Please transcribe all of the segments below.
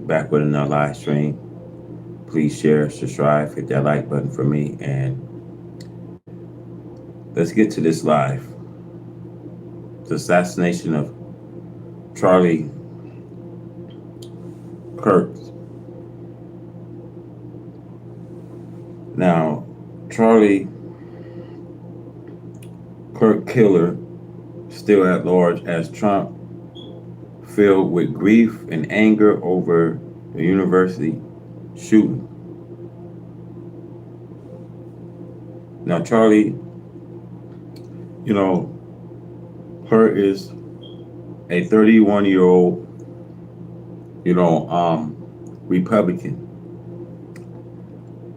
back with another live stream. Please share, subscribe, hit that like button for me, and let's get to this live. The assassination of Charlie Kirk. Now, Charlie Kirk killer still at large as Trump filled with grief and anger over the university shooting. Now, Charlie, you know, Kirk is a 31-year-old, Republican.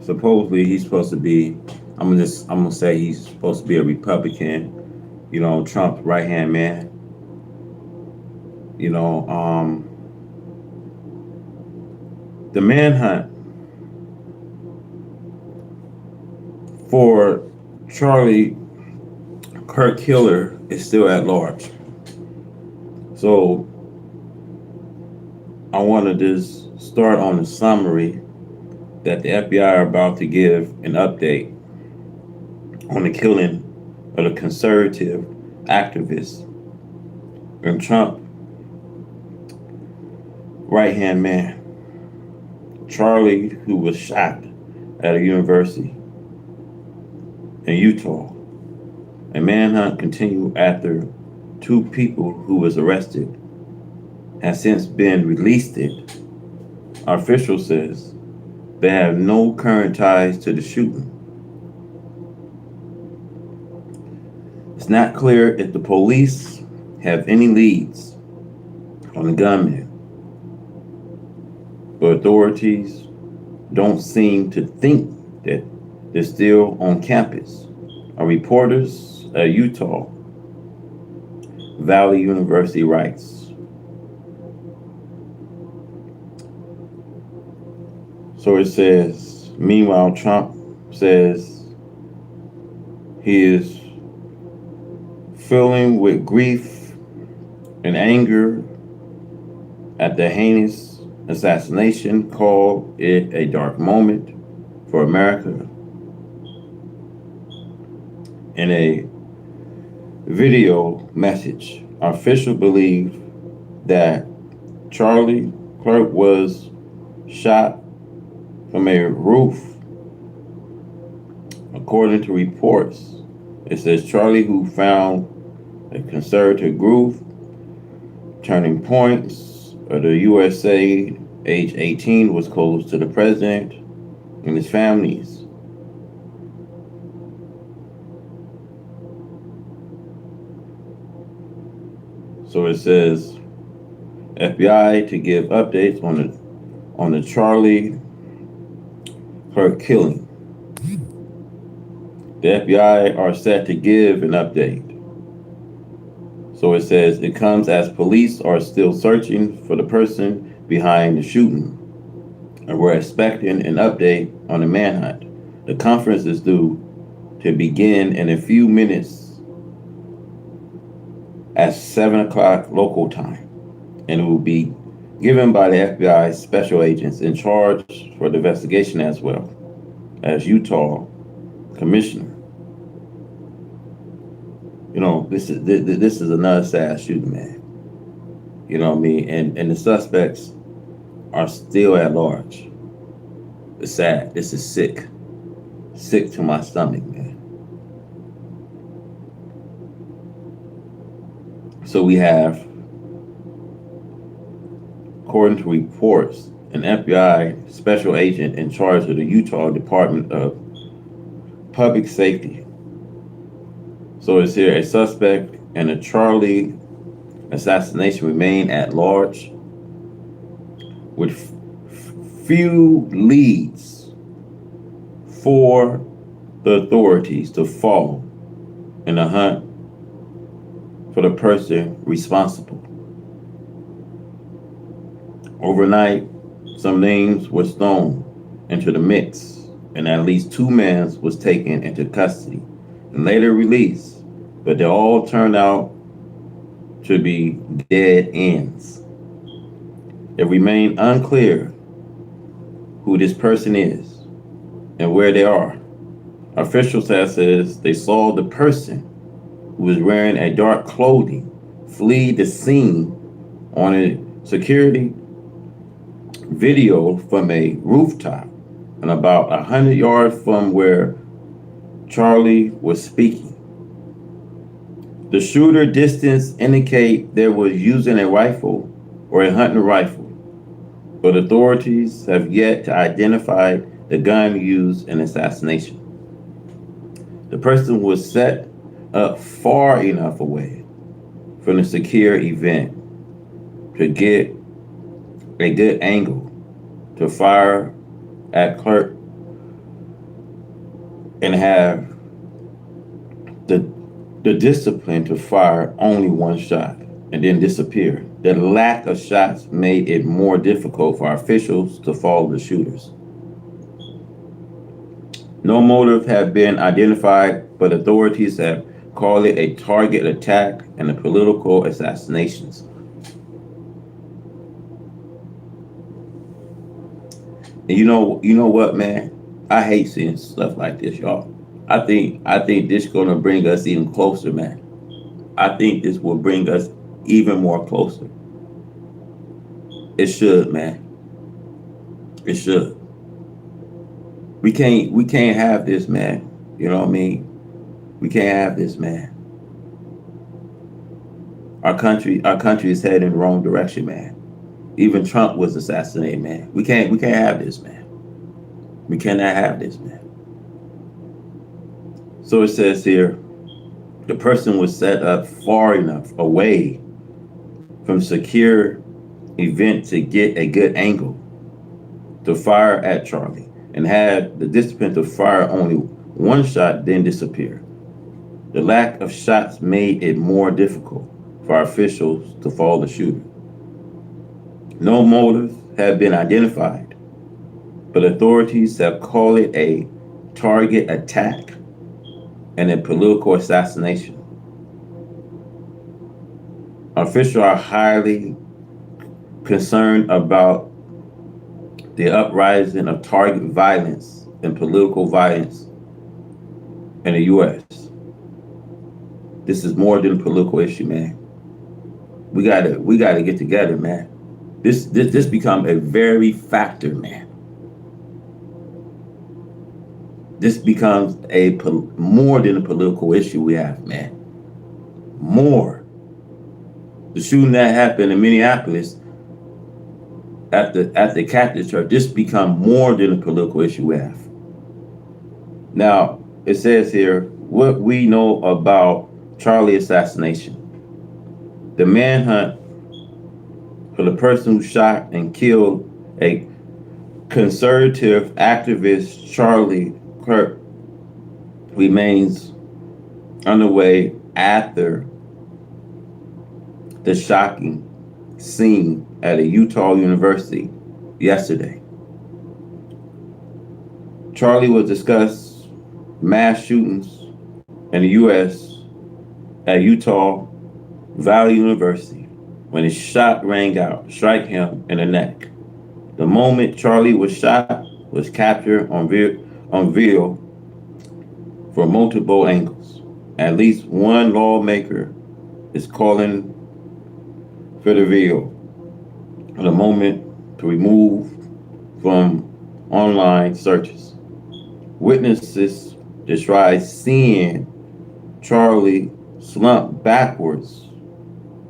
Supposedly, he's supposed to be. I'm gonna say he's supposed to be a Republican. Trump's right hand man. You know, the manhunt for Charlie Kirk killer is still at large. So I want to just start on the summary that the FBI are about to give an update on the killing of the conservative activist and Trump right hand man, Charlie, who was shot at a university in Utah. A manhunt continued after two people who was arrested have since been released. Our official says they have no current ties to the shooting. It's not clear if the police have any leads on the gunman, but authorities don't seem to think that they're still on campus. Our reporters at Utah Valley University writes. So it says, meanwhile, Trump says he is filling with grief and anger at the heinous assassination, called it a dark moment for America. In a video message, our official believe that Charlie Kirk was shot from a roof. According to reports, it says Charlie, who found a conservative group, Turning Points of the USA, age 18, was close to the president and his families. So it says FBI to give updates on the Charlie Kirk killing. The FBI are set to give an update. So it says it comes as police are still searching for the person behind the shooting, and we're expecting an update on the manhunt. The conference is due to begin in a few minutes at 7 o'clock local time, and it will be given by the FBI special agents in charge for the investigation, as well as Utah commissioner. This is another sad shooting, man. You know what I mean? And the suspects are still at large. It's sad. This is sick. Sick to my stomach, man. So we have, according to reports, an FBI special agent in charge of the Utah Department of Public Safety. So it's here, a suspect in a Charlie assassination remain at large with few leads for the authorities to follow in the hunt for the person responsible. Overnight, some names were thrown into the mix, and at least two men was taken into custody and later released, but they all turned out to be dead ends. It remained unclear who this person is and where they are. Officials have says they saw the person who was wearing a dark clothing flee the scene on a security video from a rooftop and about 100 yards from where Charlie was speaking. The shooter distance indicate they was using a rifle or a hunting rifle, but authorities have yet to identify the gun used in assassination. The person was set up far enough away from the secure event to get a good angle to fire at Kirk and have the discipline to fire only one shot and then disappear. The lack of shots made it more difficult for officials to follow the shooters. No motive have been identified, but authorities have called it a target attack and a political assassinations. And you know what, man? I hate seeing stuff like this, y'all. I think this is gonna bring us even closer, man. I think this will bring us even more closer. It should, man. It should. We can't have this, man. You know what I mean? We can't have this, man. Our country is heading in the wrong direction, man. Even Trump was assassinated, man. We can't have this, man. We cannot have this, man. So it says here, the person was set up far enough away from secure event to get a good angle to fire at Charlie and had the discipline to fire only one shot, then disappear. The lack of shots made it more difficult for officials to follow the shooter. No motives have been identified, but authorities have called it a target attack and a political assassination. Officials are highly concerned about the uprising of target violence and political violence in the U.S. This is more than a political issue, man. We gotta get together, man. This become a very factor, man. This becomes more than a political issue we have, man. More. The shooting that happened in Minneapolis at the Catholic Church, this become more than a political issue we have. Now, it says here, what we know about Charlie assassination. The manhunt for the person who shot and killed a conservative activist, Charlie Kirk, remains underway after the shocking scene at a Utah university yesterday. Charlie will discuss mass shootings in the U.S. at Utah Valley University when a shot rang out, strike him in the neck. The moment Charlie was shot was captured on video from multiple angles. At least one lawmaker is calling for the video at the moment to remove from online searches. Witnesses described seeing Charlie slump backwards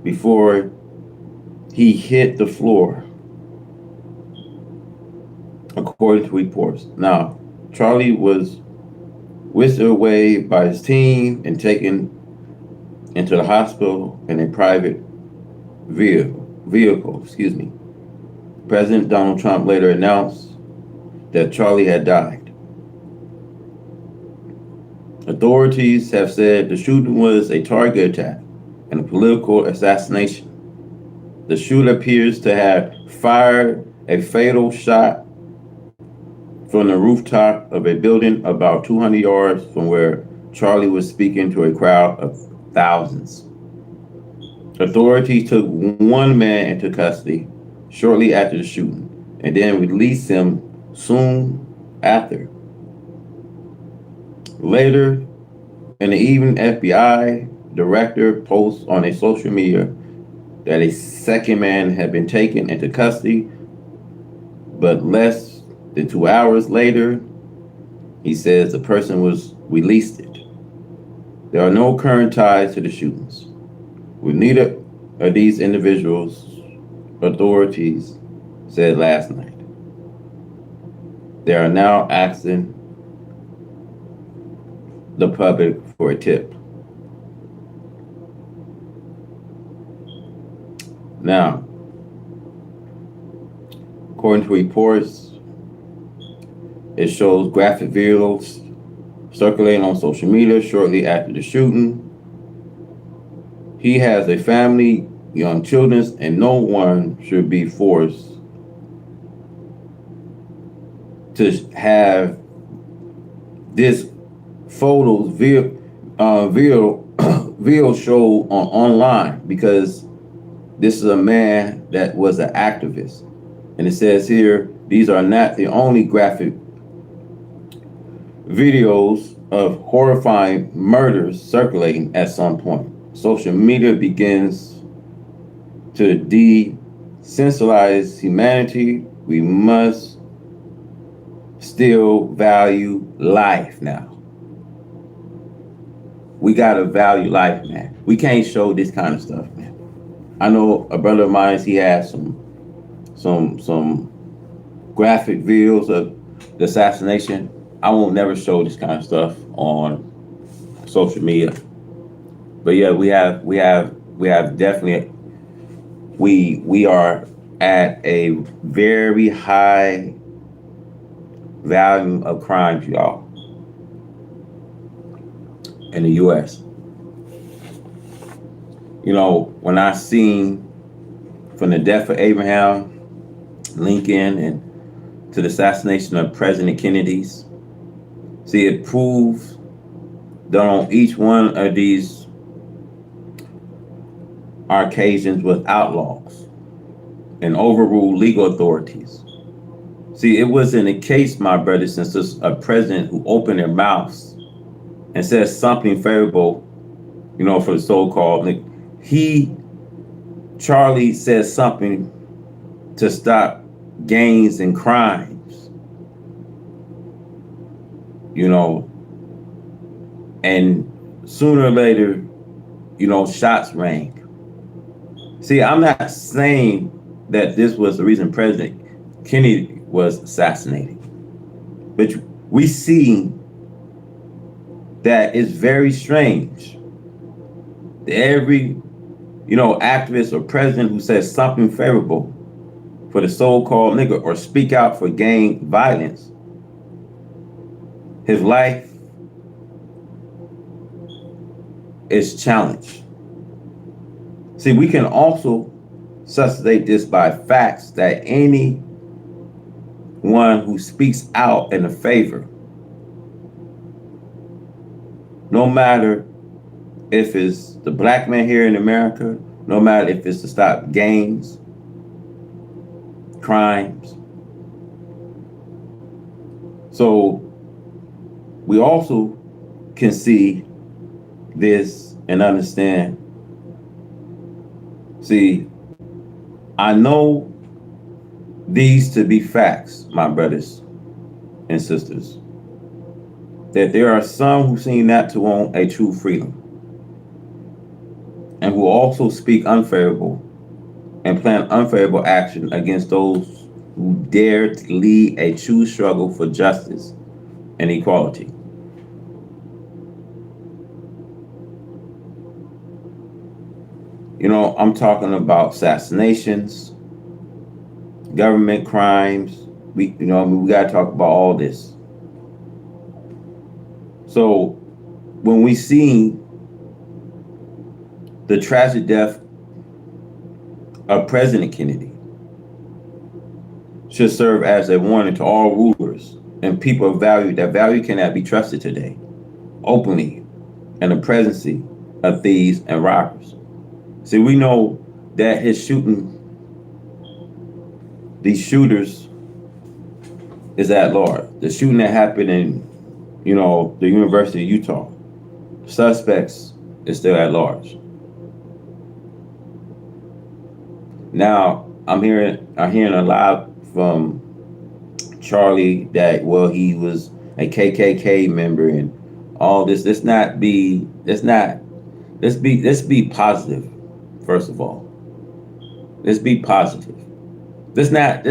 before he hit the floor, according to reports. Now, Charlie was whisked away by his team and taken into the hospital in a private vehicle. President Donald Trump later announced that Charlie had died. Authorities have said the shooting was a target attack and a political assassination. The shooter appears to have fired a fatal shot from the rooftop of a building about 200 yards from where Charlie was speaking to a crowd of thousands. Authorities took one man into custody shortly after the shooting, and then released him soon after. Later in the evening, FBI director posts on a social media that a second man had been taken into custody, but less than 2 hours later, he says the person was released. There are no current ties to the shootings. With neither of these individuals, authorities said last night. They are now asking the public for a tip. Now, according to reports, it shows graphic videos circulating on social media shortly after the shooting. He has a family, young children, and no one should be forced to have this photos video show online, because this is a man that was an activist. And it says here, these are not the only graphic videos of horrifying murders circulating at some point. Social media begins to desensitize humanity. We must still value life now. We gotta value life, man. We can't show this kind of stuff, man. I know a brother of mine, he has some graphic videos of the assassination. I won't never show this kind of stuff on social media. But yeah, we have definitely, we are at a very high volume of crimes, y'all, in the US. You know, when I seen from the death of Abraham Lincoln and to the assassination of President Kennedy's, see, it proves that on each one of these occasions with outlaws and overruled legal authorities. See, it wasn't a case, my brothers and sisters, a president who opened their mouths and said something favorable, you know, for the so-called. Charlie said something to stop gangs and crimes, you know, and sooner or later, you know, shots rang. See, I'm not saying that this was the reason President Kennedy was assassinated, but we see that it's very strange that every, you know, activist or president who says something favorable for the so-called nigga or speak out for gang violence, his life is challenged. See, we can also suscitate this by facts that anyone who speaks out in a favor, no matter if it's the black man here in America, no matter if it's to stop gangs, crimes. So we also can see this and understand. See, I know these to be facts, my brothers and sisters, that there are some who seem not to want a true freedom and who also speak unfavorable and plan unfavorable action against those who dare to lead a true struggle for justice and equality. You know, I'm talking about assassinations, government crimes. We got to talk about all this. So when we see the tragic death of President Kennedy, should serve as a warning to all rulers and people of value that value cannot be trusted today, openly, in the presence of thieves and robbers. See, we know that his shooting these shooters is at large. The shooting that happened in, the University of Utah, suspects is still at large. Now I'm hearing a lot from Charlie that, well, he was a KKK member and all this. Let's be positive. First of all, let's be positive. Let's not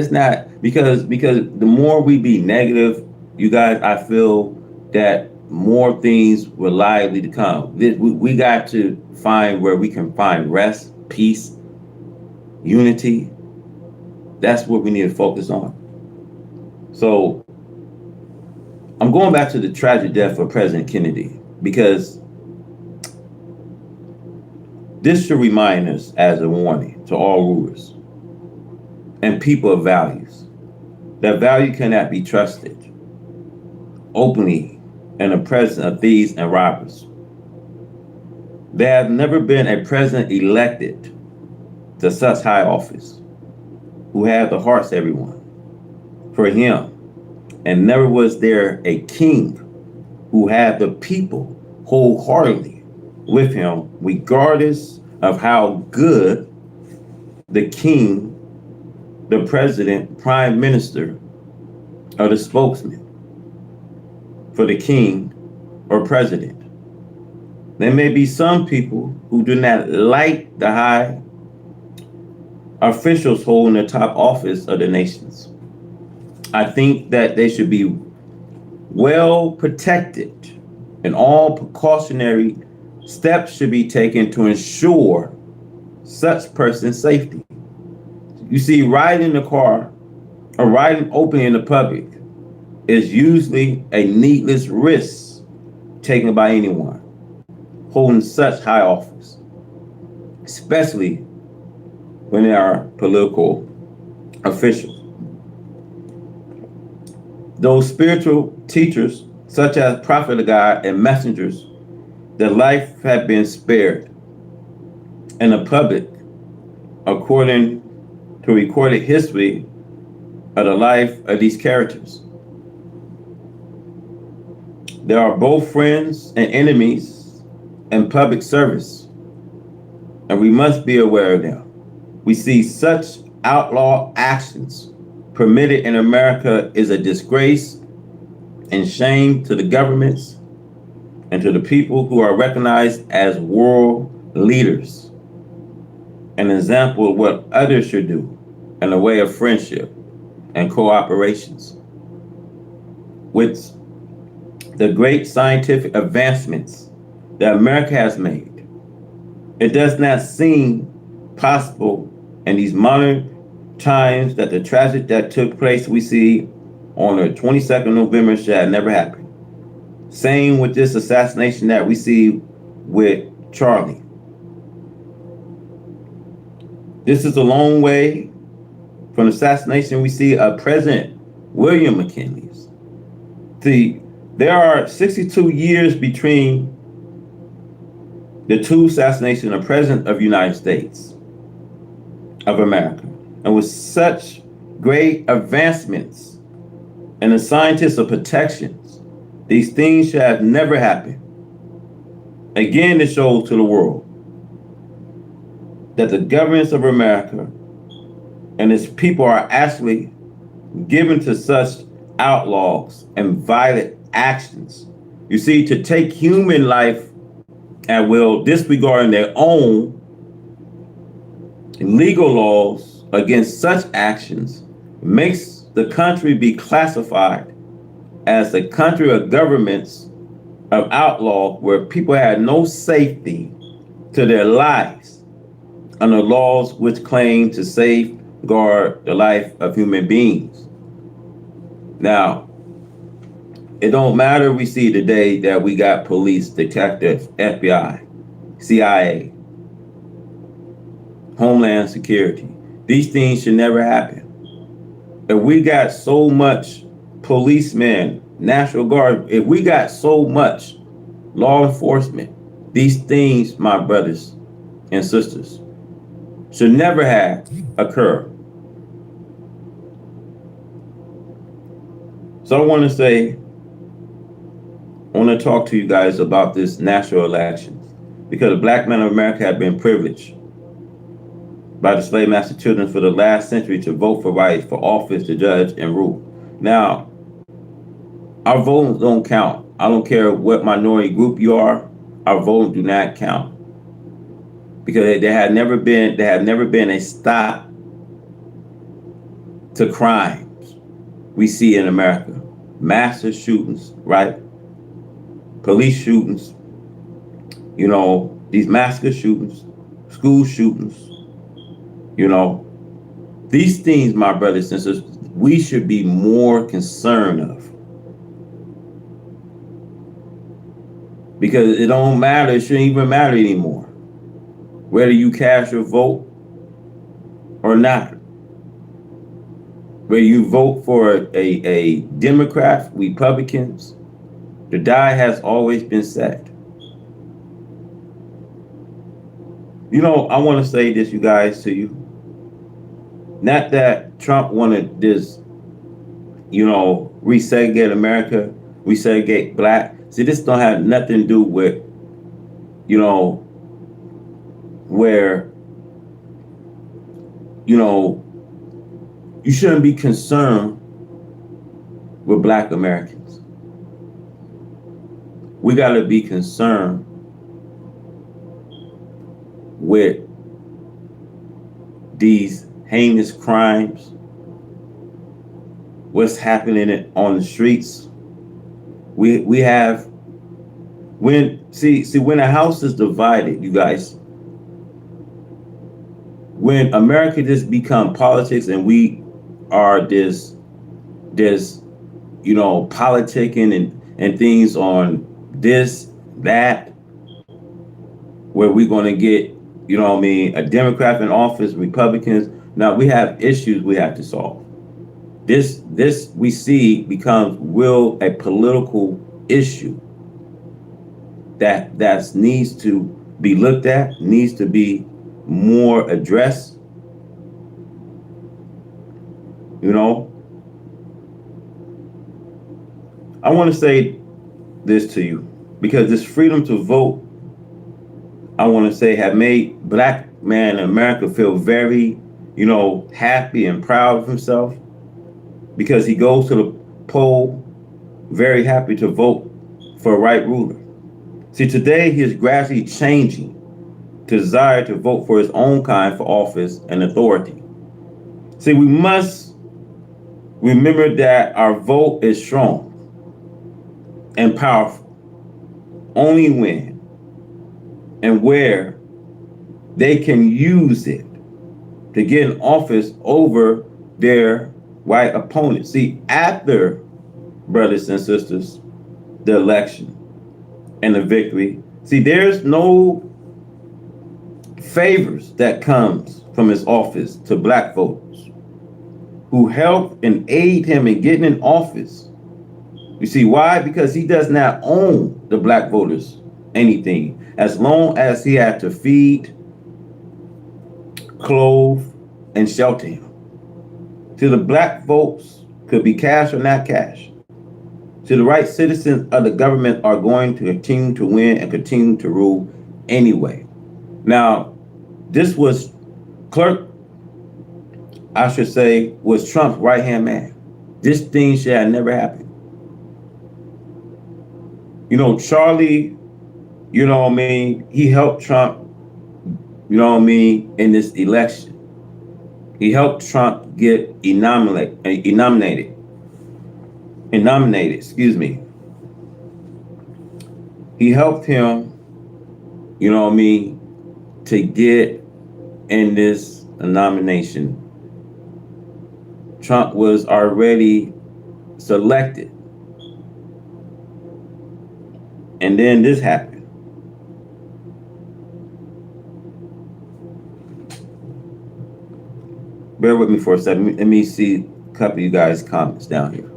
because the more we be negative, you guys, I feel that more things will likely to come. We got to find where we can find rest, peace, unity. That's what we need to focus on. So I'm going back to the tragic death of President Kennedy because this should remind us as a warning to all rulers and people of values that value cannot be trusted openly in the presence of thieves and robbers. There have never been a president elected to such high office who had the hearts of everyone for him, and never was there a king who had the people wholeheartedly with him, regardless of how good the king, the president, prime minister, or the spokesman for the king or president. There may be some people who do not like the high officials holding the top office of the nations. I think that they should be well protected and all precautionary steps should be taken to ensure such person's safety. You see, riding in the car or riding openly in the public is usually a needless risk taken by anyone holding such high office, especially when they are political officials. Those spiritual teachers, such as prophet of God and messengers, their life have been spared in the public according to recorded history of the life of these characters. There are both friends and enemies in public service, and we must be aware of them. We see such outlaw actions permitted in America is a disgrace and shame to the governments and to the people who are recognized as world leaders. An example of what others should do in a way of friendship and cooperations. With the great scientific advancements that America has made, it does not seem possible in these modern times that the tragedy that took place we see on the 22nd of November should never happen. Same with this assassination that we see with Charlie. This is a long way from the assassination we see of President William McKinley's. See, there are 62 years between the two assassinations of the President of the United States of America. And with such great advancements in the scientists of protections, these things should have never happened. Again, it shows to the world that the governments of America and its people are actually given to such outlaws and violent actions. You see, to take human life at will, disregarding their own legal laws against such actions, makes the country be classified as a country of governments of outlaw where people had no safety to their lives under laws which claim to safeguard the life of human beings. Now, it don't matter we see today that we got police, detectives, FBI, CIA, Homeland Security. These things should never happen. If we got so much policemen, National Guard, if we got so much law enforcement, these things, my brothers and sisters, should never have occurred. So I want to talk to you guys about this national elections because the black men of America have been privileged by the slave master children for the last century to vote for rights for office to judge and rule. Now, our votes don't count. I don't care what minority group you are. Our votes do not count because there have never been a stop to crimes we see in America. Massive shootings, right? Police shootings, these massacre shootings, school shootings, these things, my brothers and sisters, we should be more concerned of. Because it don't matter, it shouldn't even matter anymore. Whether you cast your vote or not. Whether you vote for a Democrat, Republicans, the die has always been set. I want to say this, you guys, to you. Not that Trump wanted this, resegregate America, resegregate black. See, this don't have nothing to do with, where, you shouldn't be concerned with black Americans. We got to be concerned with these heinous crimes, what's happening on the streets. We have when a house is divided, you guys, when America just become politics and we are this politicking and things on this, that, where we're going to get, a Democrat in office, Republicans. Now we have issues we have to solve. This we see becomes a political issue that needs to be looked at, needs to be more addressed. I want to say this to you because this freedom to vote, I want to say, have made black man in America feel very, happy and proud of himself because he goes to the poll very happy to vote for a right ruler. See, today he is gradually changing to desire to vote for his own kind for office and authority. See, we must remember that our vote is strong and powerful only when and where they can use it to get in office over their white opponents. See, after, brothers and sisters, the election and the victory, see, there's no favors that comes from his office to black voters who help and aid him in getting in office. You see why? Because he does not own the black voters anything, as long as he had to feed, clothe, and shelter him. See, the black votes could be cash or not cash. See, the right citizens of the government are going to continue to win and continue to rule anyway. Now, this was Kirk, I should say, was Trump's right-hand man. This thing should have never happened. Charlie, he helped Trump, in this election. He helped Trump get nominated, excuse me. He helped him, to get in this nomination. Trump was already selected. And then this happened. Bear with me for a second. Let me see a couple of you guys' comments down here.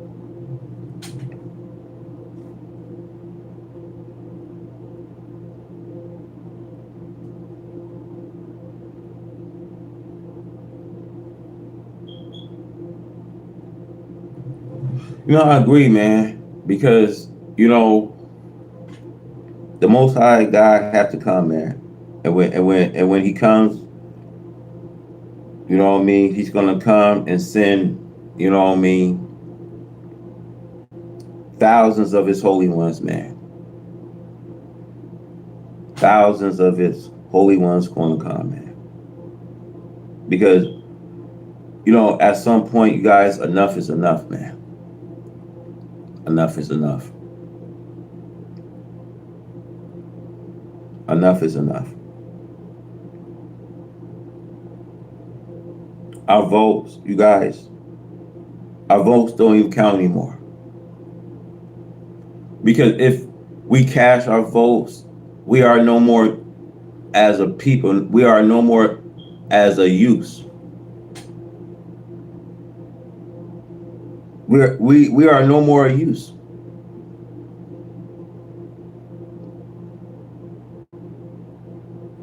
I agree, man, because the Most High God have to come, man, and when He comes, what I mean, He's gonna come and send, what I mean, thousands of His holy ones, man. Thousands of His holy ones gonna come, man, because at some point, you guys, enough is enough, man. Enough is enough. Enough is enough. Our votes, you guys, our votes don't even count anymore. Because if we cast our votes, we are no more as a people, we are no more as a use. We are no more a use.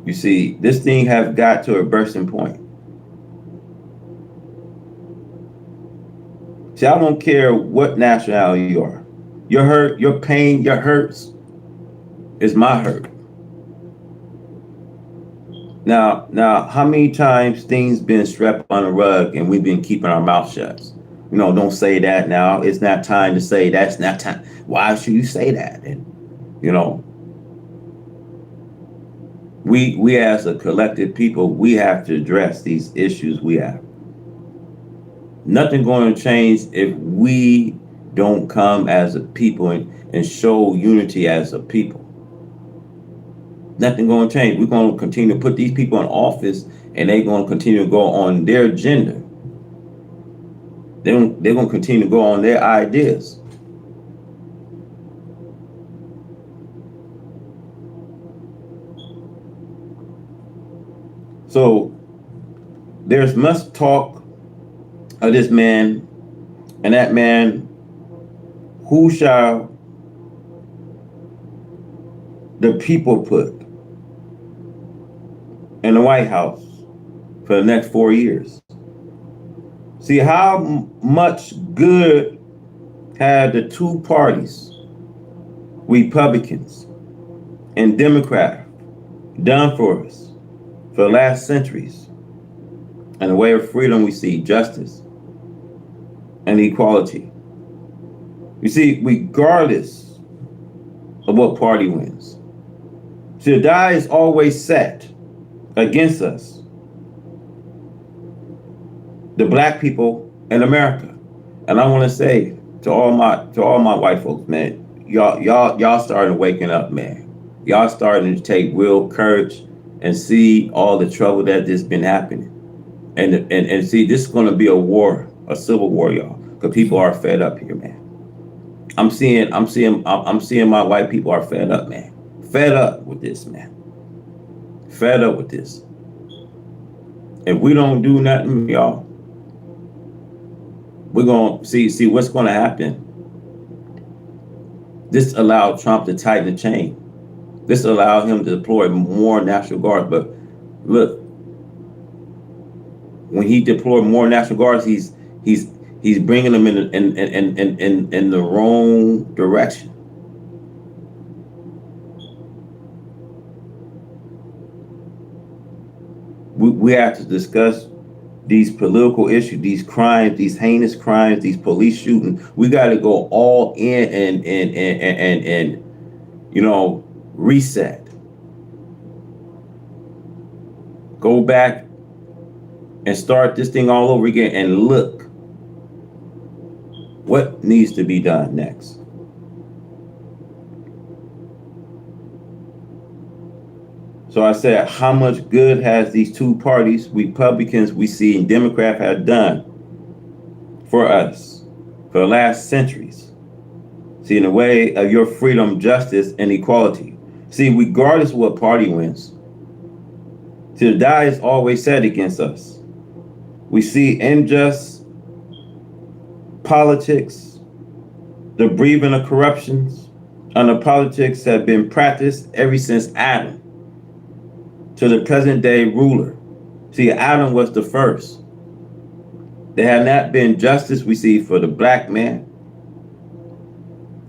You see, this thing have got to a bursting point. See, I don't care what nationality you are. Your hurt, your pain, your hurts is my hurt. Now, how many times things been swept on the rug and we've been keeping our mouth shut? Don't say that now. It's not time to say that's not time. Why should you say that? And we as a collective people, we have to address these issues we have. Nothing going to change if we don't come as a people and show unity as a people. Nothing going to change. We're going to continue to put these people in office, and they're going to continue to go on their agenda. They're going to continue to go on their ideas. So there's much talk of this man, and that man, who shall the people put in the White House for the next 4 years? See how much good had the two parties, Republicans and Democrats, done for us for the last centuries. And the way of freedom, we see justice and equality. You see, regardless of what party wins, see, the die is always set against us, the black people in America. And I want to say to all my white folks, man, y'all starting waking up, man. Y'all starting to take real courage and see all the trouble that has been happening. And see, this is going to be a war, a civil war, y'all, because people are fed up here, man. I'm seeing my white people are fed up, man. Fed up with this, man. Fed up with this. If we don't do nothing, y'all, we're going to see what's going to happen. This allowed Trump to tighten the chain. This allowed him to deploy more National Guard. But look, when he deployed more National Guards, he's bringing them in the wrong direction. We have to discuss these political issues, these crimes, these heinous crimes, these police shootings. We got to go all in and reset. Go back and start this thing all over again and look what needs to be done next. So I said, how much good has these two parties, Republicans we see and Democrats, have done for us for the last centuries? See, in the way of your freedom, justice, and equality. See, regardless of what party wins, see, the die is always set against us. We see unjust politics, the breathing of corruptions, and the politics have been practiced ever since Adam to the present day ruler. See, Adam was the first. There had not been justice, we see, for the black man.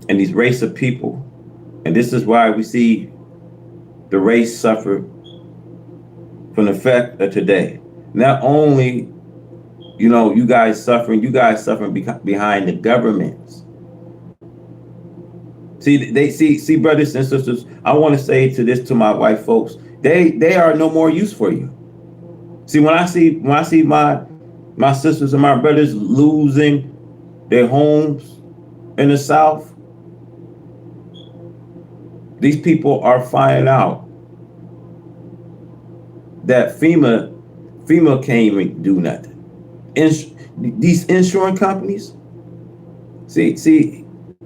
and these race of people. And this is why we see the race suffer from the effect of today. Not only, you guys suffering behind the governments. See, brothers and sisters, I want to say to my white folks, they are no more use for you. See, when I see my sisters and my brothers losing their homes in the South, these people are finding out that FEMA can't even do nothing. These insurance companies,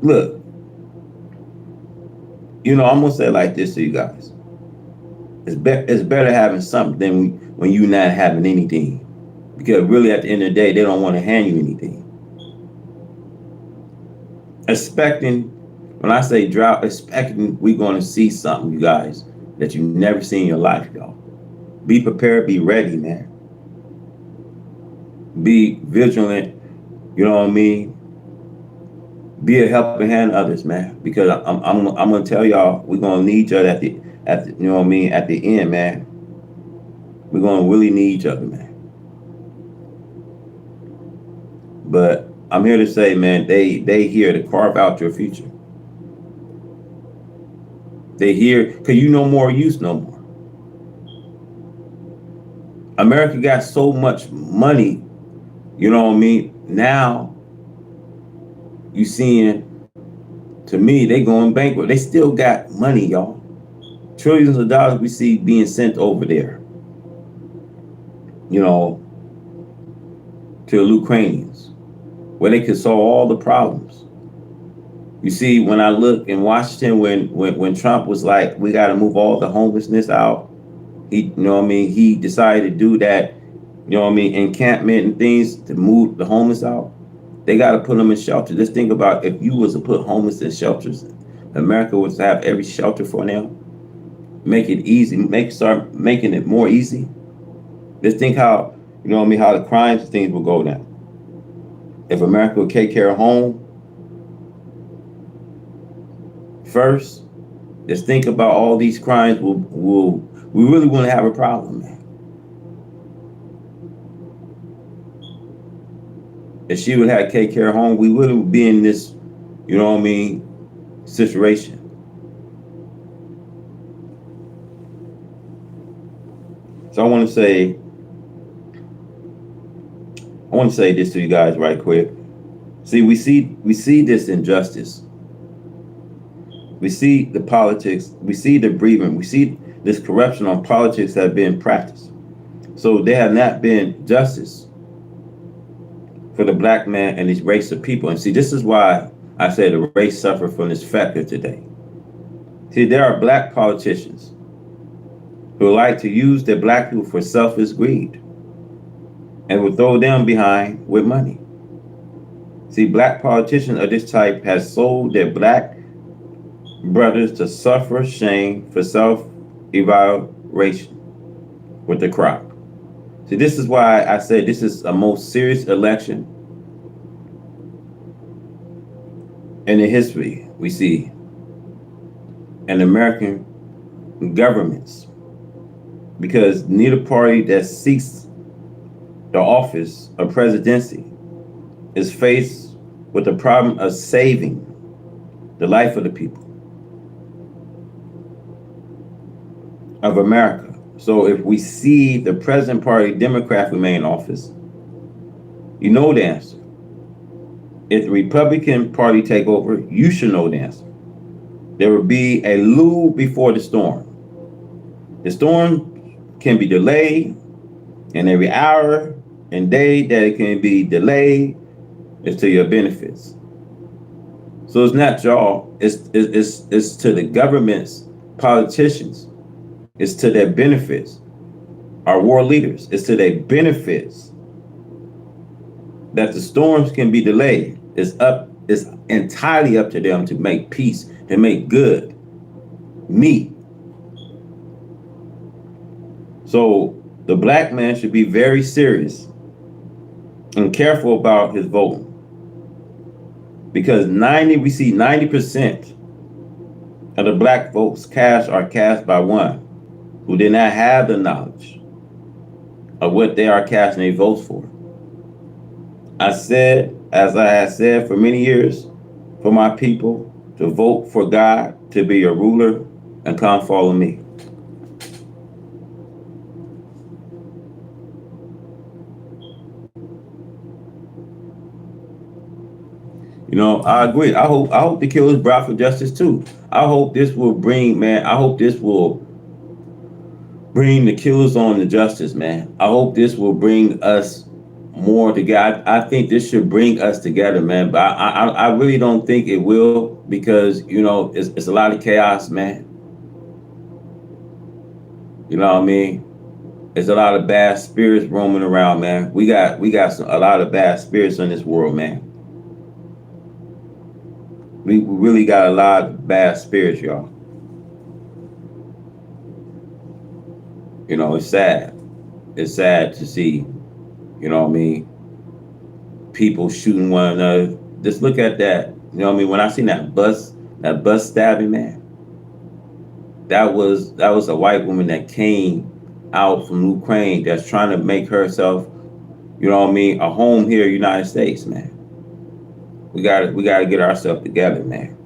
look, I'm gonna say it like this to you guys. It's better having something than when you not having anything, because really at the end of the day, they don't want to hand you anything. When I say drought, expecting we're going to see something, you guys, that you never seen in your life, y'all. Be prepared, be ready, man. Be vigilant, you know what I mean? Be a helping hand to others, man. Because I'm gonna tell y'all, we're gonna need each other at the you know what I mean, at the end, man. We're gonna really need each other, man. But I'm here to say, man, they here to carve out your future. They here because you no more use no more. America got so much money, you know what I mean? Now you seeing, to me, they going bankrupt. They still got money, y'all. Trillions of dollars we see being sent over there, to the Ukrainians, where they could solve all the problems. You see, when I look in Washington, when Trump was like, we got to move all the homelessness out, he decided to do that, encampment and things to move the homeless out. They got to put them in shelters. Just think about if you was to put homeless in shelters, America was to have every shelter for them. Make it easy, start making it more easy. Just think how, how the crimes and things will go down. If America would take care of home first, just think about all these crimes we really wouldn't have a problem, man. If she would have take care of home, we wouldn't be in this, situation. So I want to say this to you guys right quick. See, we see this injustice. We see the politics. We see the breathing. We see this corruption on politics that have been practiced. So there have not been justice for the black man and these race of people. And see, this is why I say the race suffer from this factor today. See, there are black politicians who like to use their black people for selfish greed and will throw them behind with money. See, black politicians of this type has sold their black brothers to suffer shame for self-evaluation with the crop. See, this is why I say this is a most serious election in the history we see in American governments, because neither party that seeks the office of presidency is faced with the problem of saving the life of the people of America. So if we see the present party Democrat remain in office, you know the answer. If the Republican Party take over, you should know the answer. There will be a lull before the storm. The storm can be delayed, and every hour and day that it can be delayed is to your benefits. So it's not y'all, it's to the government's politicians. It's to their benefits. Our war leaders, it's to their benefits that the storms can be delayed. It's entirely up to them to make peace, to make good meet. So the black man should be very serious and careful about his voting, Because we see 90% of the black votes cast are cast by one who did not have the knowledge of what they are casting their votes for. I said, as I have said for many years, for my people to vote for God to be your ruler and come follow me. You know, I agree. I hope the killers brought for justice too. I hope this will bring, man. I hope this will bring the killers on to justice, man. I hope this will bring us more together. I think this should bring us together, man. But I really don't think it will because you know it's a lot of chaos, man. You know what I mean? There's a lot of bad spirits roaming around, man. We got a lot of bad spirits in this world, man. We really got a lot of bad spirits, y'all. You know, it's sad. It's sad to see, you know what I mean, people shooting one another. Just look at that. You know what I mean? When I seen that bus stabbing, man, that was a white woman that came out from Ukraine that's trying to make herself, you know what I mean, a home here in the United States, man. We gotta get ourselves together, man.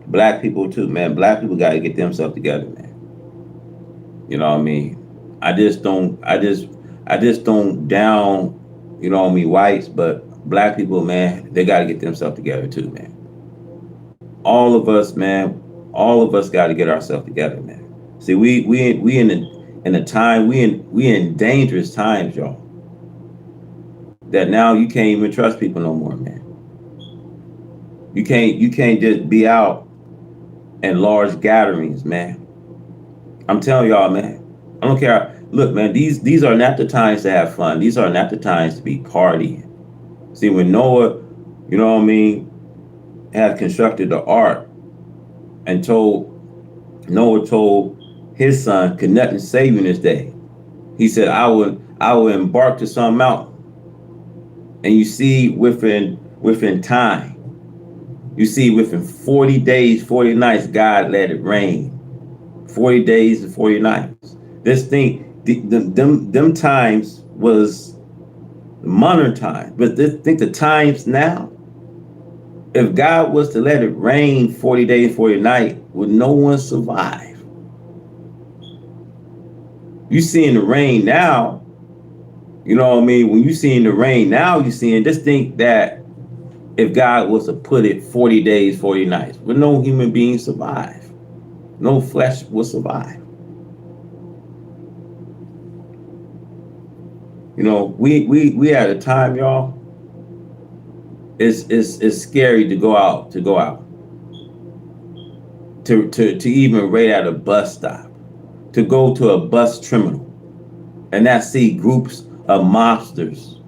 Black people too, man. Black people gotta get themselves together, man. You know what I mean? I just don't down, you know what I mean, whites, but black people, man, they gotta get themselves together too, man. All of us, man, all of us gotta get ourselves together, man. See, we in a time, we in dangerous times, y'all. That now you can't even trust people no more, man. You can't just be out in large gatherings, man. I'm telling y'all, man. I don't care. Look, man, these are not the times to have fun. These are not the times to be partying. See, when Noah, you know what I mean, had constructed the ark and Noah told his son, could nothing save you in this day. He said, I will embark to some mountain. And you see within time, you see within 40 days, 40 nights, God let it rain. 40 days and 40 nights. This thing, them times was modern time. But think the times now, if God was to let it rain 40 days, 40 nights, would no one survive? You seeing the rain now, you know what I mean? When you seeing the rain now, you seeing, just think that if God was to put it 40 days, 40 nights, would no human being survive? No flesh will survive. You know, we at a time, y'all. It's scary to go out to even rate at a bus stop, to go to a bus terminal, and not see groups of mobsters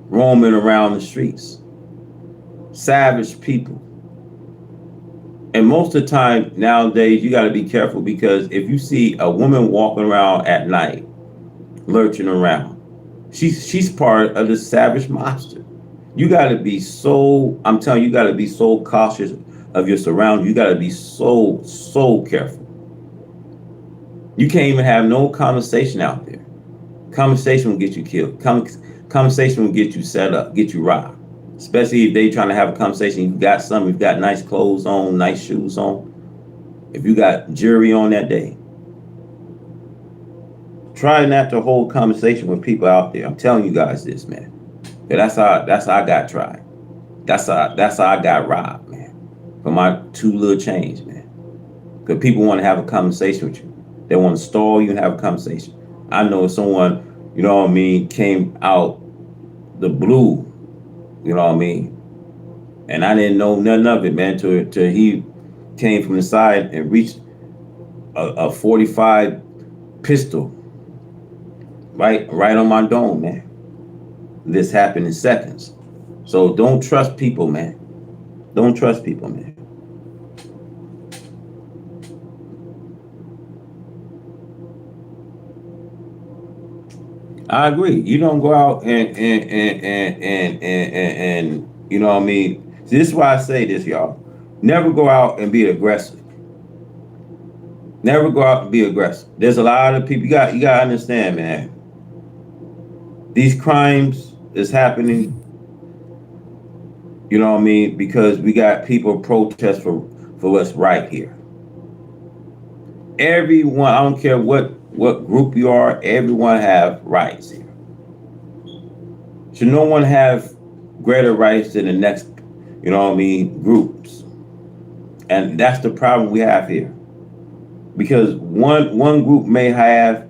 roaming around the streets, savage people. And most of the time nowadays, you got to be careful because if you see a woman walking around at night, lurching around, she's part of the savage mobster. You got to be so, I'm telling you, you got to be so cautious of your surroundings. You got to be so careful. You can't even have no conversation out there. Conversation will get you killed. Conversation will get you set up, get you robbed. Especially if they trying to have a conversation. You've got nice clothes on, nice shoes on. If you got jewelry on that day. Try not to hold conversation with people out there. I'm telling you guys this, man. That's how I got tried. That's how I got robbed, man. For my 2 little change, man. Because people want to have a conversation with you. They want to stall you and have a conversation. I know someone, you know what I mean, came out the blue, you know what I mean? And I didn't know nothing of it, man, till he came from the side and reached a 45 pistol right on my dome, man. This happened in seconds. So don't trust people, man. Don't trust people, man. I agree. You don't go out and you know what I mean, See, this is why I say this, y'all. Never go out and be aggressive. Never go out and be aggressive. There's a lot of people. You gotta understand, man. These crimes is happening. You know what I mean? Because we got people protest for what's right here. Everyone, I don't care what group you are. Everyone have rights here. Should no one have greater rights than the next? You know what I mean? Groups, and that's the problem we have here. Because one group may have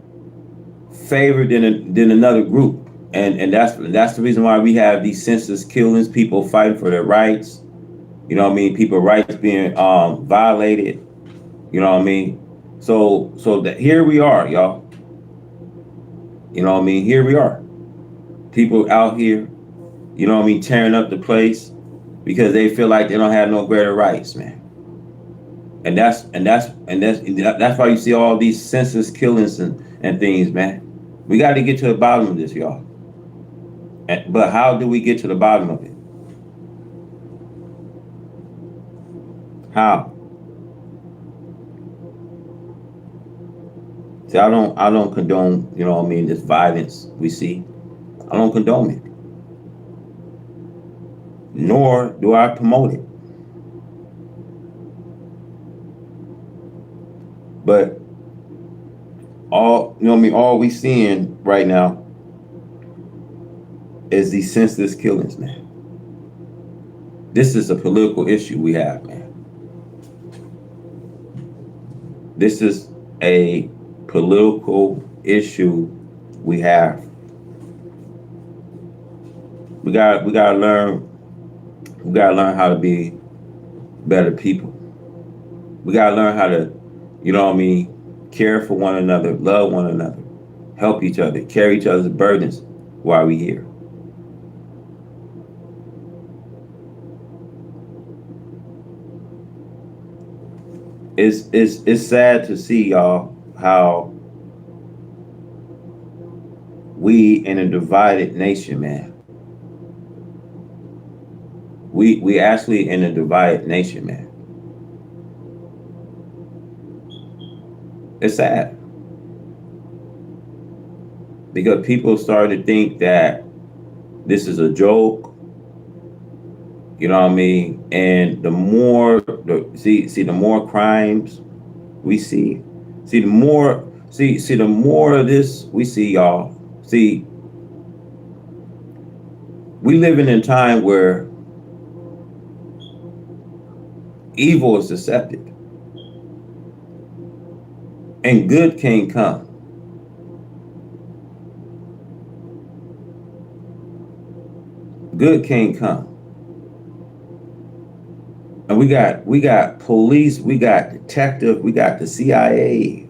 favored than another group, and that's the reason why we have these senseless killings, people fighting for their rights. You know what I mean? People rights being violated. You know what I mean? So that here we are, y'all. You know what I mean? Here we are. People out here, you know what I mean, tearing up the place because they feel like they don't have no greater rights, man. And that's why you see all these senseless killings and things, man. We got to get to the bottom of this, y'all. But how do we get to the bottom of it? How? See, I don't condone, you know what I mean, this violence we see. I don't condone it. Nor do I promote it. But all, you know what I mean, all we seeing right now is these senseless killings, man. This is a political issue we have, man. This is a political issue we have. We gotta learn how to be better people. We gotta learn how to, you know what I mean, care for one another, love one another, help each other, carry each other's burdens while we here. It's sad to see, y'all, how we in a divided nation, man. We actually in a divided nation, man. It's sad because people started to think that this is a joke. You know what I mean? And the more the more crimes we see, the more of this we see, y'all. See, we live in a time where evil is accepted and good can't come. Good can't come. And we got police, we got detective, we got the CIA.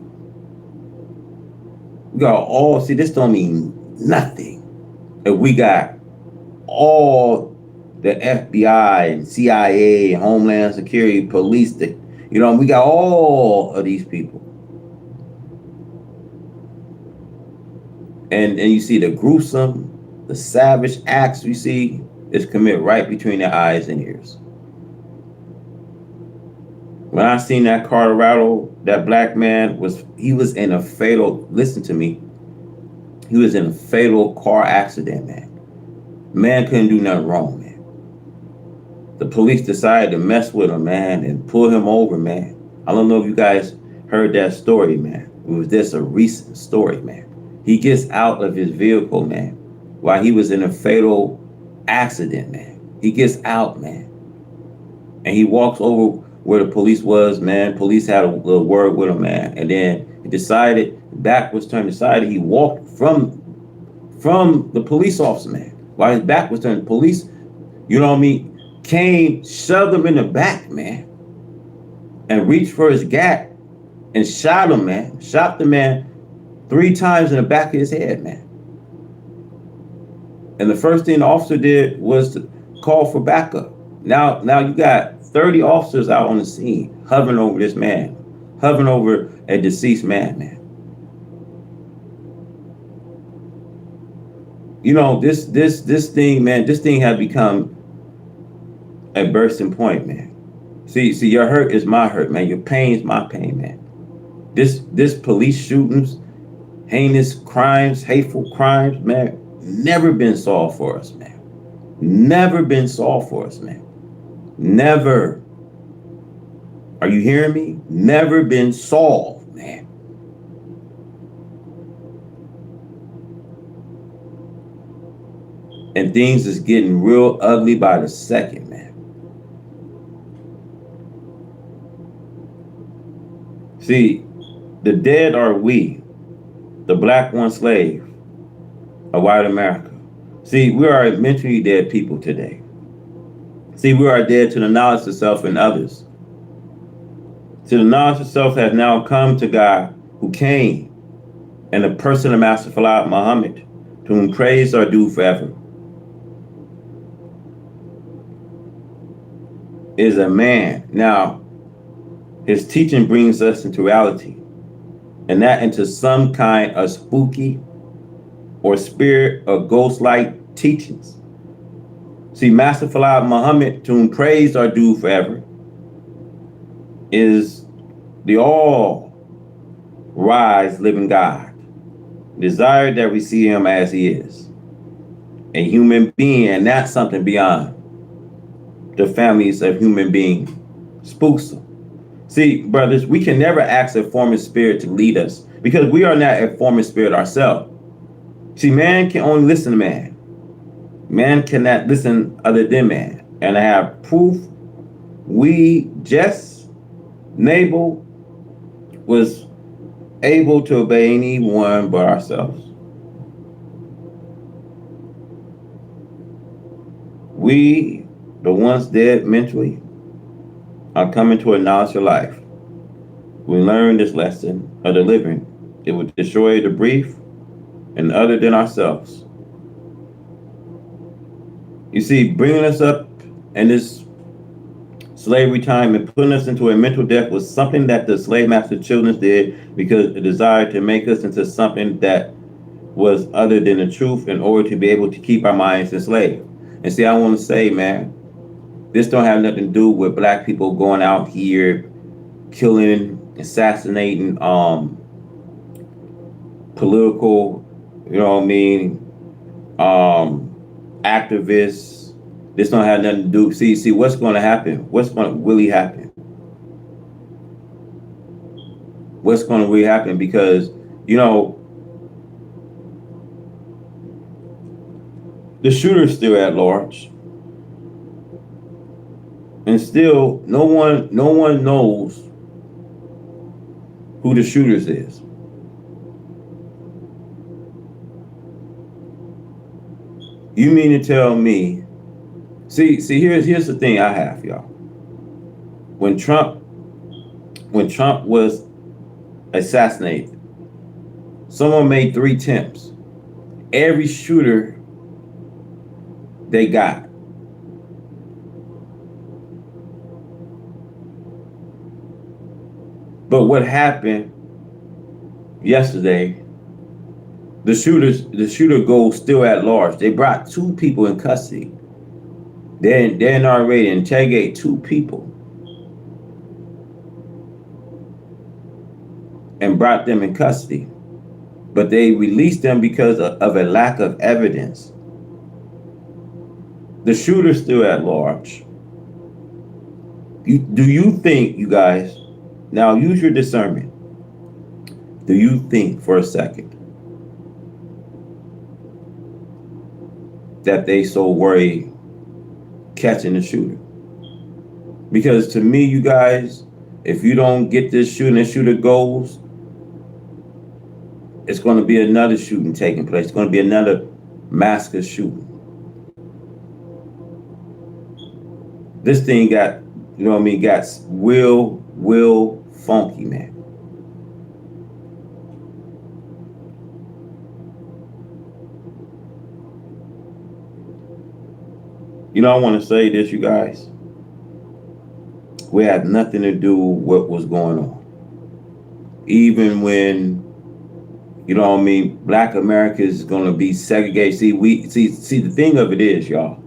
We got all, see, this don't mean nothing. And we got all the FBI and CIA, Homeland Security, police, we got all of these people. And you see the gruesome, the savage acts we see is committed right between their eyes and ears. When I seen that Colorado, that black man was in a fatal, listen to me, he was in a fatal car accident, man. Man couldn't do nothing wrong, man. The police decided to mess with him, man, and pull him over, man. I don't know if you guys heard that story, man. It was just a recent story, man. He gets out of his vehicle, man, while he was in a fatal accident, man. He gets out, man. And he walks over where the police was, man. Police had a little word with him, man. And then he decided, back was turned aside, he walked from the police officer, man. While his back was turned, police, you know what I mean, came, shoved him in the back, man. And reached for his gat and shot him, man. Shot the man 3 times in the back of his head, man. And the first thing the officer did was to call for backup. Now you got 30 officers out on the scene, hovering over this man, hovering over a deceased man. You know, this thing, man, this thing has become a bursting point, man. See, your hurt is my hurt, man. Your pain is my pain, man. This police shootings, heinous crimes, hateful crimes, man, never been solved for us, man. Never been solved for us, man. Never. Are you hearing me? Never been solved, man. And things is getting real ugly by the second, man. See, the dead are we, the black one slave of white America. See, we are mentally dead people today. See, we are dead to the knowledge of self and others. See, the knowledge of self has now come to God who came in the person of Master Fard Muhammad, to whom praise are due forever. Is a man. Now, his teaching brings us into reality, and that into some kind of spooky or spirit or ghost-like teachings. See, Master Fard Muhammad, to whom praise are due forever, is the all-wise living God. Desire that we see him as he is, a human being, and not something beyond the families of human beings. Spooks them. See, brothers, we can never ask a forming spirit to lead us, because we are not a forming spirit ourselves. See, man can only listen to man. Man cannot listen other than man. And I have proof. We just, Nabal, was able to obey anyone but ourselves. We, the ones dead mentally, are coming to a knowledge of life. We learn this lesson of the living. It will destroy the brief and other than ourselves. You see, bringing us up in this slavery time and putting us into a mental death was something that the slave master children did, because the desire to make us into something that was other than the truth in order to be able to keep our minds enslaved. And see, I want to say, man, this don't have nothing to do with black people going out here killing, assassinating political, you know what I mean, activists. This don't have nothing to do. See what's going to happen. What's going to really happen? What's going to really happen? Because, you know, the shooter's still at large. And still, no one knows who the shooters is. You mean to tell me? See, here's the thing I have, y'all. When Trump was assassinated, someone made 3 attempts. Every shooter they got. But what happened yesterday, the shooter goes still at large. They brought 2 people in custody. They're already interrogate 2 people and brought them in custody. But they released them because of a lack of evidence. The shooter's still at large. Do you think, you guys, now use your discernment, do you think for a second that they so worried catching the shooter? Because to me, you guys, if you don't get this shooting, the shooter goes, it's going to be another shooting taking place. It's going to be another massacre shooting. This thing got, you know what I mean, got real funky, man. You know, I want to say this, you guys. We had nothing to do with what was going on. Even when, you know what I mean, Black America is going to be segregated. See, the thing of it is, y'all,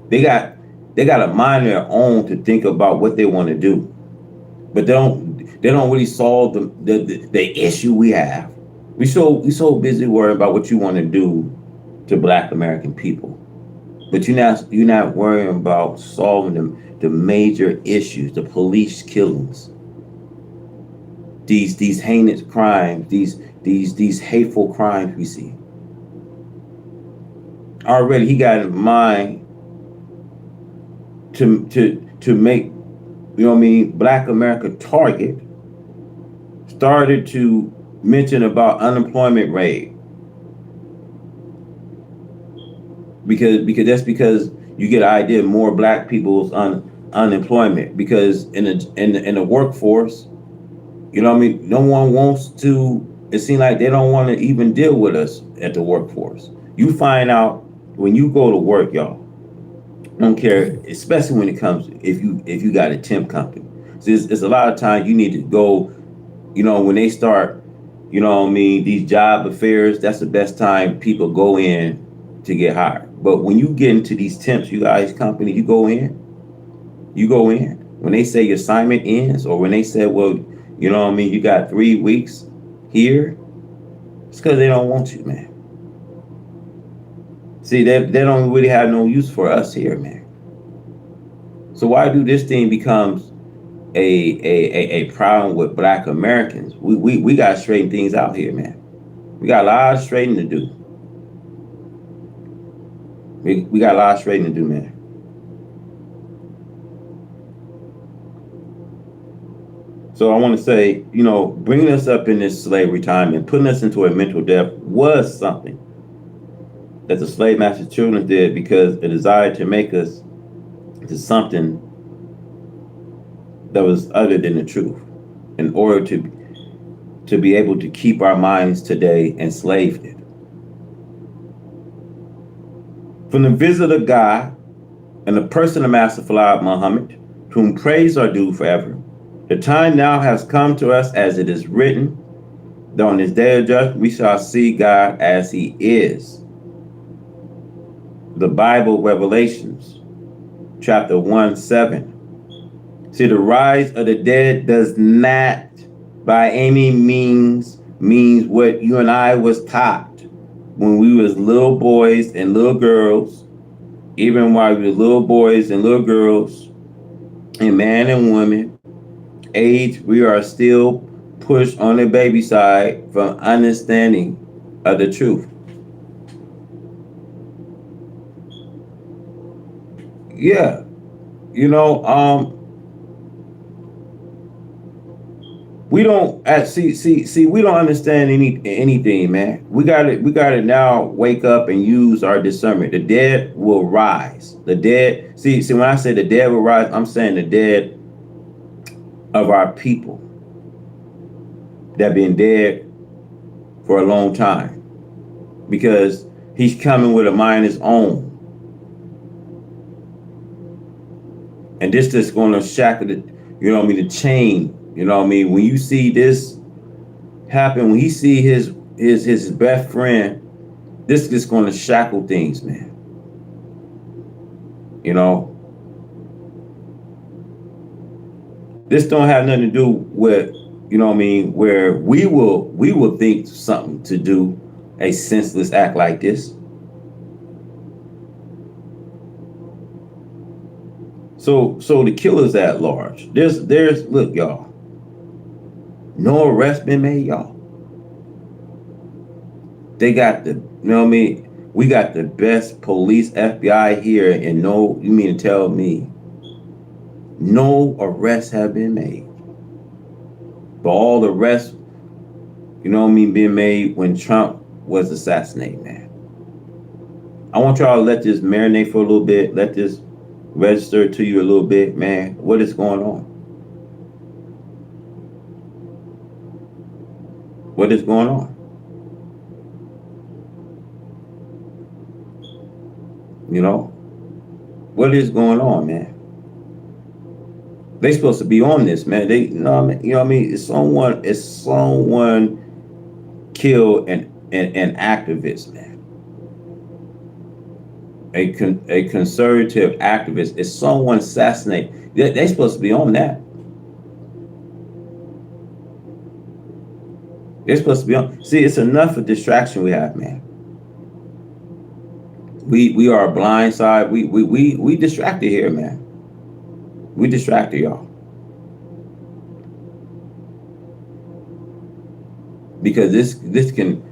they got They got a mind of their own to think about what they want to do, but they don't really solve the issue we have. We so busy worrying about what you want to do to Black American people, but you're not worrying about solving the major issues, the police killings, these heinous crimes, these hateful crimes we see. Already he got in mind to make, Black America target. Started to mention about unemployment rate, because you get an idea of more Black people's unemployment, because in the workforce, no one wants to. It seems like they don't want to even deal with us at the workforce. You find out when you go to work, y'all. I don't care, especially when it comes if you got a temp company. So it's a lot of times you need to go. When they start, these job affairs, that's the best time people go in to get hired. But when you get into these temps, you guys company, you go in. When they say your assignment ends, or when they say, well, you got 3 weeks here, it's because they don't want you, man. See, they don't really have no use for us here, man. So why do this thing becomes a problem with Black Americans? We got to straighten things out here, man. We got a lot of straightening to do. We got a lot of straightening to do, man. So I want to say, bringing us up in this slavery time and putting us into a mental death was something that the slave master children did, because it desired to make us to something that was other than the truth, in order to be able to keep our minds today enslaved. From the visit of God and the person of Master Fard Muhammad, to whom praise are due forever, the time now has come to us, as it is written, that on this day of judgment we shall see God as he is. The Bible, Revelations, chapter 1:7. See, the rise of the dead does not by any means what you and I was taught when we was little boys and little girls, even while we were little boys and little girls, and man and woman, age, we are still pushed on the baby side from understanding of the truth. Yeah, we don't see we don't understand anything, man. We gotta now wake up and use our discernment. The dead will rise. The dead, see when I say the dead will rise, I'm saying the dead of our people that been dead for a long time, because he's coming with a mind of his own. And this is going to shackle the chain. When you see this happen, when he see his best friend, this is going to shackle things, man. This don't have nothing to do with, where we will think something to do a senseless act like this. So the killers at large, there's look, y'all, no arrest been made, y'all. They got we got the best police, FBI here, and you mean to tell me no arrests have been made? But all the arrests, being made when Trump was assassinated, man. I want y'all to let this marinate for a little bit, let this register to you a little bit, man. What is going on? What is going on? What is going on, man? They supposed to be on this, man. They, It's someone killed an activist, man. a conservative activist, is someone assassinated, they're supposed to be on that. They're supposed to be on. See, it's enough of distraction we have, man. We are a blind side. We distracted here, man. We distracted, y'all. Because this can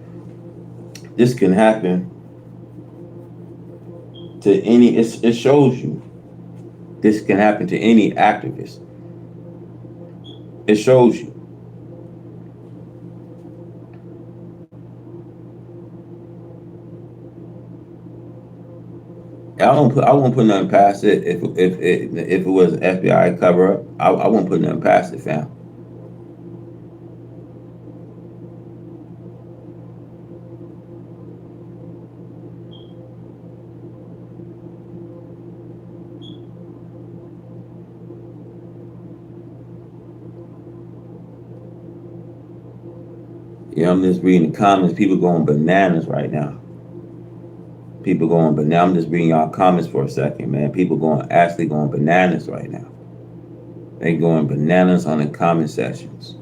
happen to any. It shows you this can happen to any activist. It shows you. I won't put nothing past it if it was an FBI cover up. I won't put nothing past it, fam. You know, I'm just reading the comments. People going bananas right now. People going bananas. I'm just reading y'all comments for a second, man. People actually going bananas right now. They going bananas on the comment sections.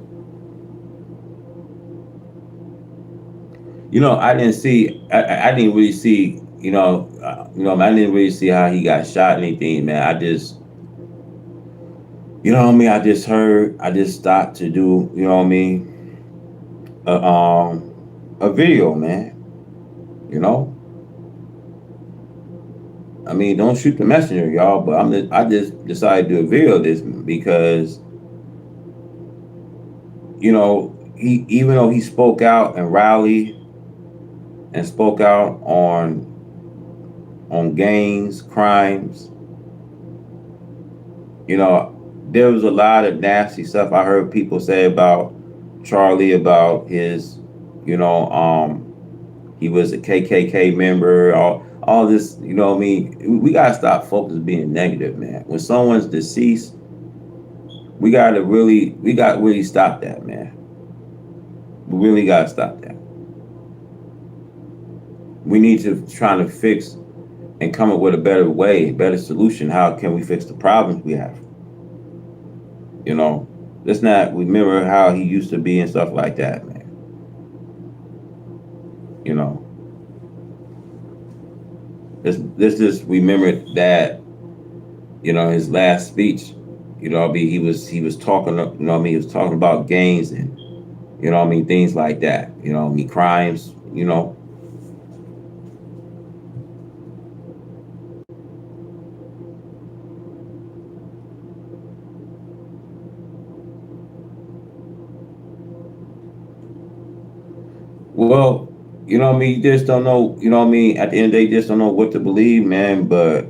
You know, I didn't see. I didn't really see. I didn't really see how he got shot or anything, man. I just, you know what I mean. I just heard. I just stopped to do. You know what I mean. A video, man. You know. I mean, don't shoot the messenger, y'all. But I just decided to do a video of this because, you know, even though he spoke out and rallied and spoke out on gangs, crimes, you know, there was a lot of nasty stuff I heard people say about Charlie, about his, you know, he was a KKK member, all this, you know what I mean? We gotta stop focusing being negative, man. When someone's deceased, we gotta really stop that, man. We really gotta stop that. We need to try to fix and come up with a better way, a better solution. How can we fix the problems we have? You know, let's not remember how he used to be and stuff like that, man. You know, let's just remember that, you know, his last speech, you know, I mean, he was talking, you know, I mean, he was talking about gangs and, you know, I mean, things like that, you know, I mean, crimes, you know. Well, you know what I mean, you just don't know, you know what I mean, at the end of the day, you just don't know what to believe, man. But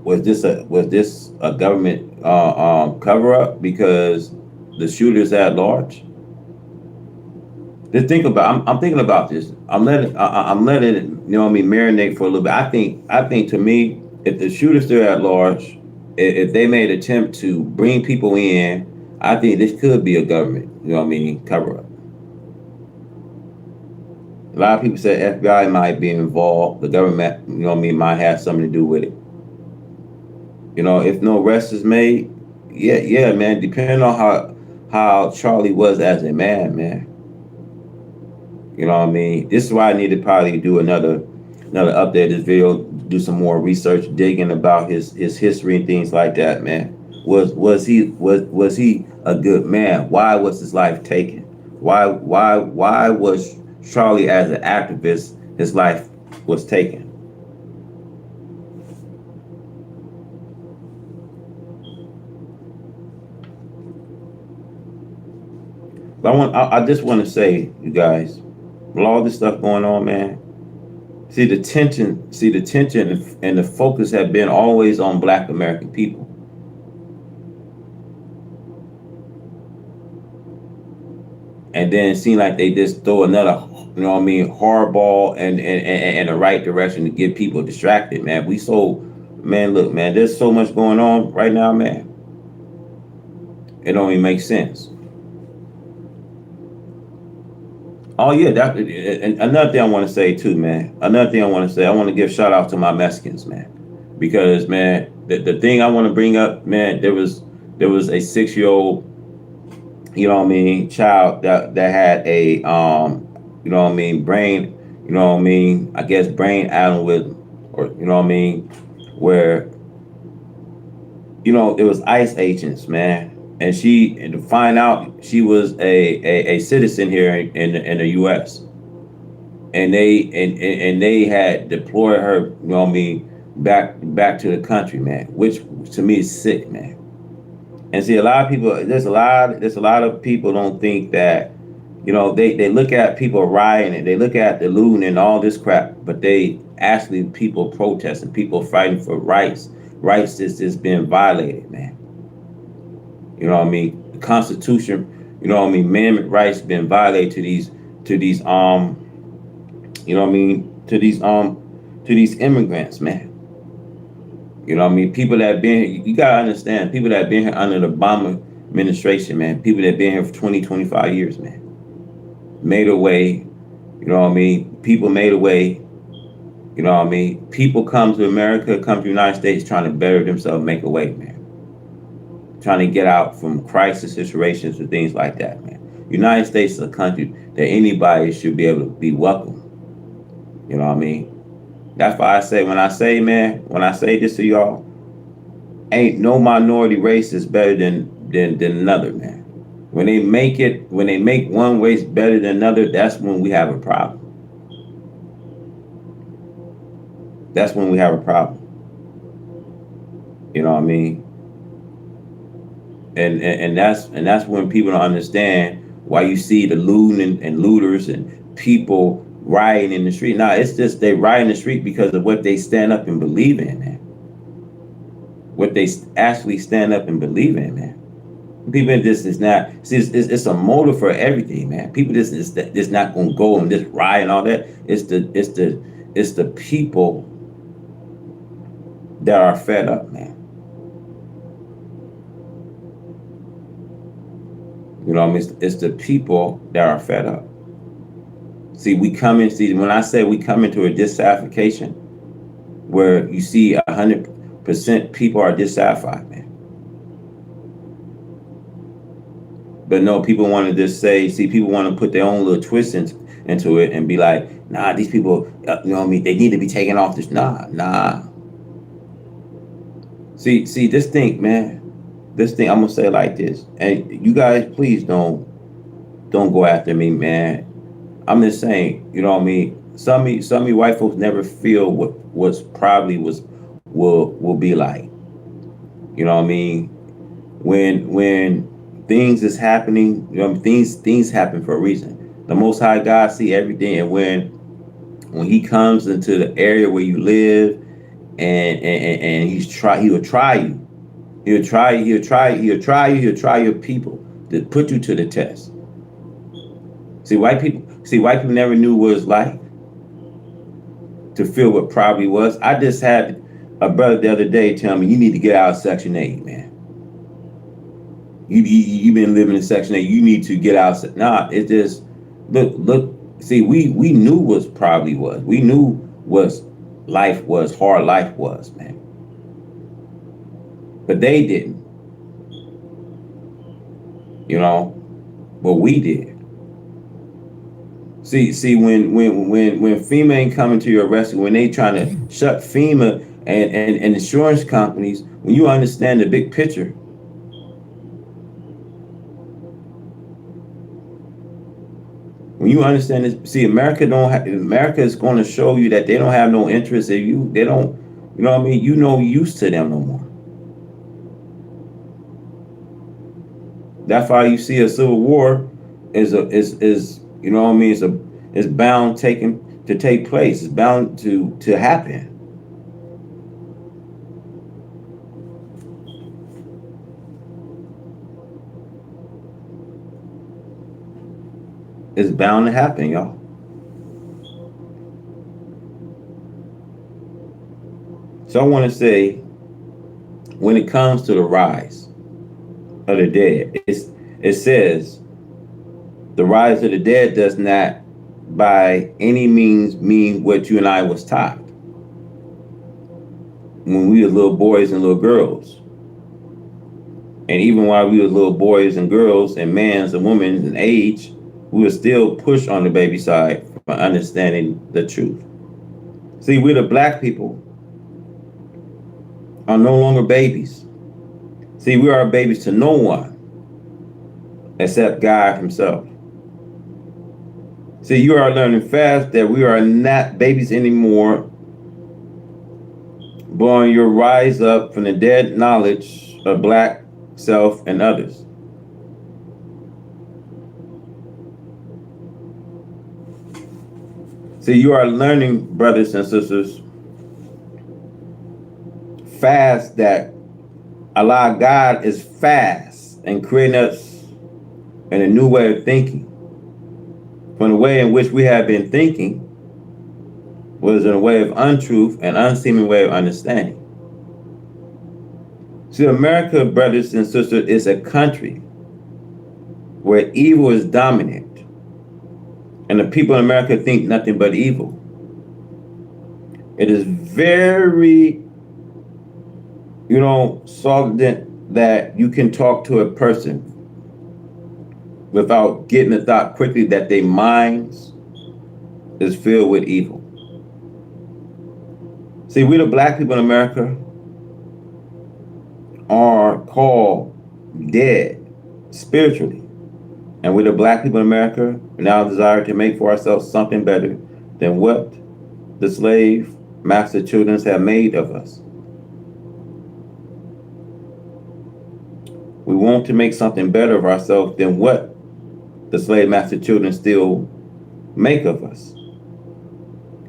was this a government cover up because the shooters at large? Just think about. I'm thinking about this. I'm letting it, you know what I mean, marinate for a little bit. I think to me, if the shooters still at large, if they made an attempt to bring people in, I think this could be a government, you know what I mean, cover up. A lot of people say FBI might be involved. The government, you know what I mean, might have something to do with it. You know, if no arrest is made, yeah, man. Depending on how Charlie was as a man. You know what I mean. This is why I need to probably do another update of this video, do some more research, digging about his history and things like that, man. Was he a good man? Why was his life taken? Why was Charlie as an activist, his life was taken? But I just want to say, you guys, with all this stuff going on, man, see the tension and the focus have been always on Black American people. And then it seemed like they just throw another, you know what I mean, hardball and the right direction to get people distracted, man. Man, look, man, there's so much going on right now, man. It don't even make sense. Oh yeah, that and another thing I want to say too, man. Another thing I want to say, I want to give shout out to my Mexicans, man, because man, the thing I want to bring up, man, there was a 6 year old, what I mean, child that had a what I mean, brain, what I mean, I guess brain aneurysm, or what I mean, where it was ICE agents, man, and to find out she was a citizen here in the U.S. and they had deployed her, back to the country, man, which to me is sick, man. And see, a lot of people, there's a lot of people don't think that, they look at people rioting and they look at the looting and all this crap, but they actually people protesting, people fighting for rights that's being violated, man. You know what I mean? The Constitution, amendment rights being violated to these to these immigrants, man. People that been, you gotta understand, people that been here under the Obama administration, man, people that been here for 20, 25 years, man, made a way, people made a way, people come to America, come to the United States trying to better themselves, make a way, man, trying to get out from crisis situations and things like that, man. United States is a country that anybody should be able to be welcome. You know what I mean? That's why I say, when I say this to y'all, ain't no minority race is better than another, man. When they make one race better than another, that's when we have a problem. That's when we have a problem. You know what I mean? And that's when people don't understand why you see the looting and looters and people rioting in the street. Nah, it's just they riot in the street because of what they stand up and believe in, man. What they actually stand up and believe in, man. People just is not. See, it's a motive for everything, man. People just not gonna go and just riot and all that. It's the people that are fed up, man. You know what I mean? It's the people that are fed up. See, when I say we come into a dissatisfaction where you see 100% people are dissatisfied, man. But no, people want to just say, people want to put their own little twist into it and be like, nah, these people, they need to be taken off this. Nah. See, this thing, man. This thing, I'm gonna say it like this, and you guys, please don't go after me, man. I'm just saying, you know what I mean. Some of you white folks never feel what's probably will be like. You know what I mean. When things is happening, things happen for a reason. The Most High God see everything, and when He comes into the area where you live, and He will try you. He'll try your people to put you to the test. See, white people never knew what it's like to feel what poverty was. I just had a brother the other day tell me, you need to get out of Section 8, man. You've been living in Section 8. You need to get out. Nah, it's just, look. See, we knew what poverty was. We knew what life was, hard life was, man. But they didn't, but we did. See, when FEMA ain't coming to your rescue, when they trying to shut FEMA and insurance companies, when you understand the big picture, when you understand this, see, America is going to show you that they don't have no interest in you. They don't, you no use to them no more. That's why you see a civil war is bound to take place. It's bound to happen. It's bound to happen, y'all. So I want to say, when it comes to the rise of the dead, it says the rise of the dead does not by any means mean what you and I was taught when we were little boys and little girls. And even while we were little boys and girls and mans and women in age, we were still pushed on the baby side for understanding the truth. See, we the black people are no longer babies. See, we are babies to no one except God himself. See, you are learning fast that we are not babies anymore, blowing your rise up from the dead knowledge of black self and others. See, you are learning, brothers and sisters, fast that Allah God is fast and creating us in a new way of thinking. From the way in which we have been thinking was in a way of untruth and unseeming way of understanding. See, America, brothers and sisters, is a country where evil is dominant. And the people in America think nothing but evil. It is very, sudden that you can talk to a person without getting the thought quickly that their minds is filled with evil. See, we the black people in America are called dead spiritually. And we the black people in America now desire to make for ourselves something better than what the slave master children have made of us. We want to make something better of ourselves than what the slave master children still make of us.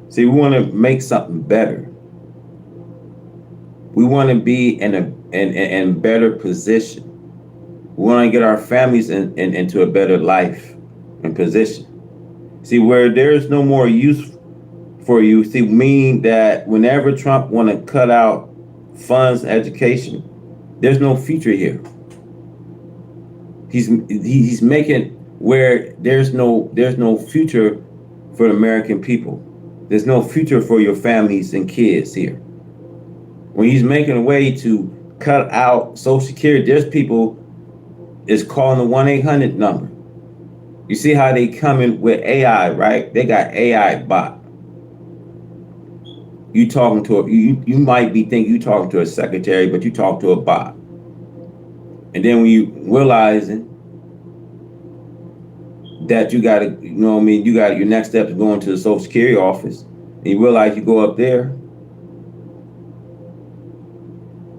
See, we want to make something better. We want to be in a better position. We want to get our families into a better life and position. See, where there's no more use for you, see, mean that whenever Trump want to cut out funds, education, there's no future here. He's making where there's no future for the American people. There's no future for your families and kids here. When he's making a way to cut out Social Security, there's people is calling the 1-800 number. You see how they come in with AI, right? They got AI bot. You talking to you might be thinking you talking to a secretary, but you talk to a bot. And then when you realizing that you got to, you got your next step is going to the Social Security office, and you realize you go up there,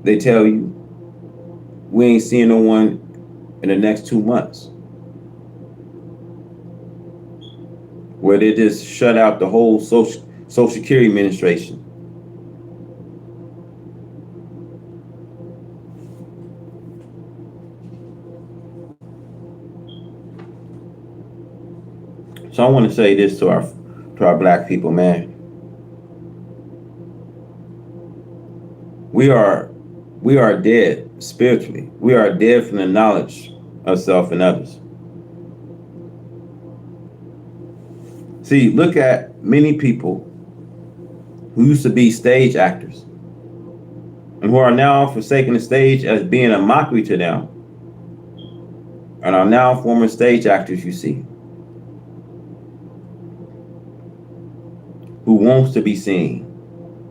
they tell you, we ain't seeing no one in the next 2 months. Where they just shut out the whole Social Security Administration. So I want to say this to our black people, man. We are dead spiritually. We are dead from the knowledge of self and others. See, look at many people who used to be stage actors and who are now forsaking the stage as being a mockery to them and are now former stage actors, you see, who wants to be seen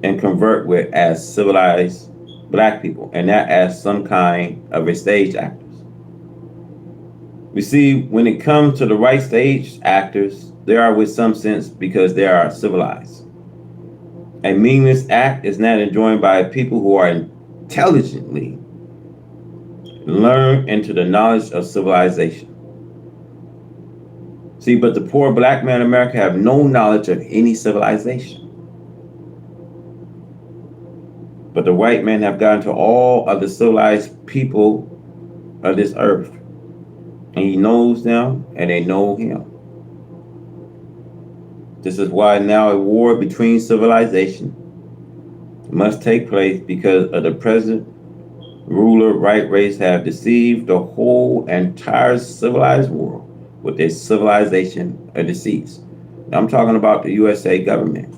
and convert with as civilized black people and not as some kind of a stage actors. We see when it comes to the right stage actors, they are with some sense because they are civilized. A meaningless act is not enjoyed by people who are intelligently learn into the knowledge of civilization. See, but the poor black man in America have no knowledge of any civilization. But the white men have gotten to all of the civilized people of this earth. And he knows them and they know him. This is why now a war between civilization must take place because of the present ruler right race have deceived the whole entire civilized world with their civilization of deceits. I'm talking about the USA government.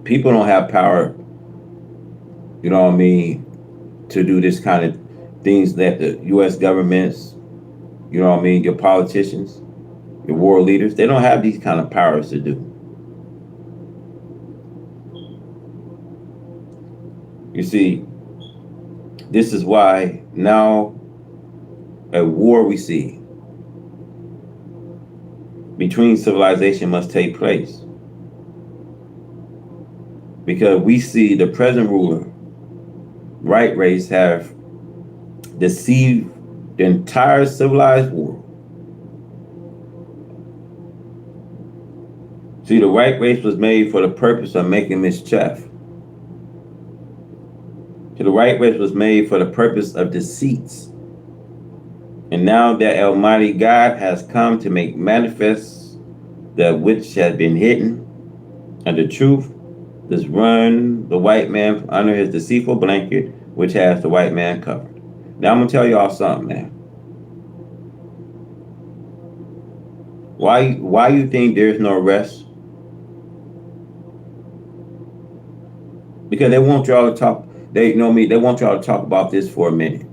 People don't have power, you know what I mean, to do this kind of things that the US governments, you know what I mean, your politicians, your world leaders, they don't have these kind of powers to do. You see, this is why now a war we see between civilization must take place. Because we see the present ruler, right race, have deceived the entire civilized world. See, the right race was made for the purpose of making mischief. The right race was made for the purpose of deceits. And now that Almighty God has come to make manifest that which has been hidden, and the truth does run the white man under his deceitful blanket, which has the white man covered. Now I'm gonna tell y'all something, man. Why you think there's no rest? Because they want y'all to talk. They know me. They want y'all to talk about this for a minute.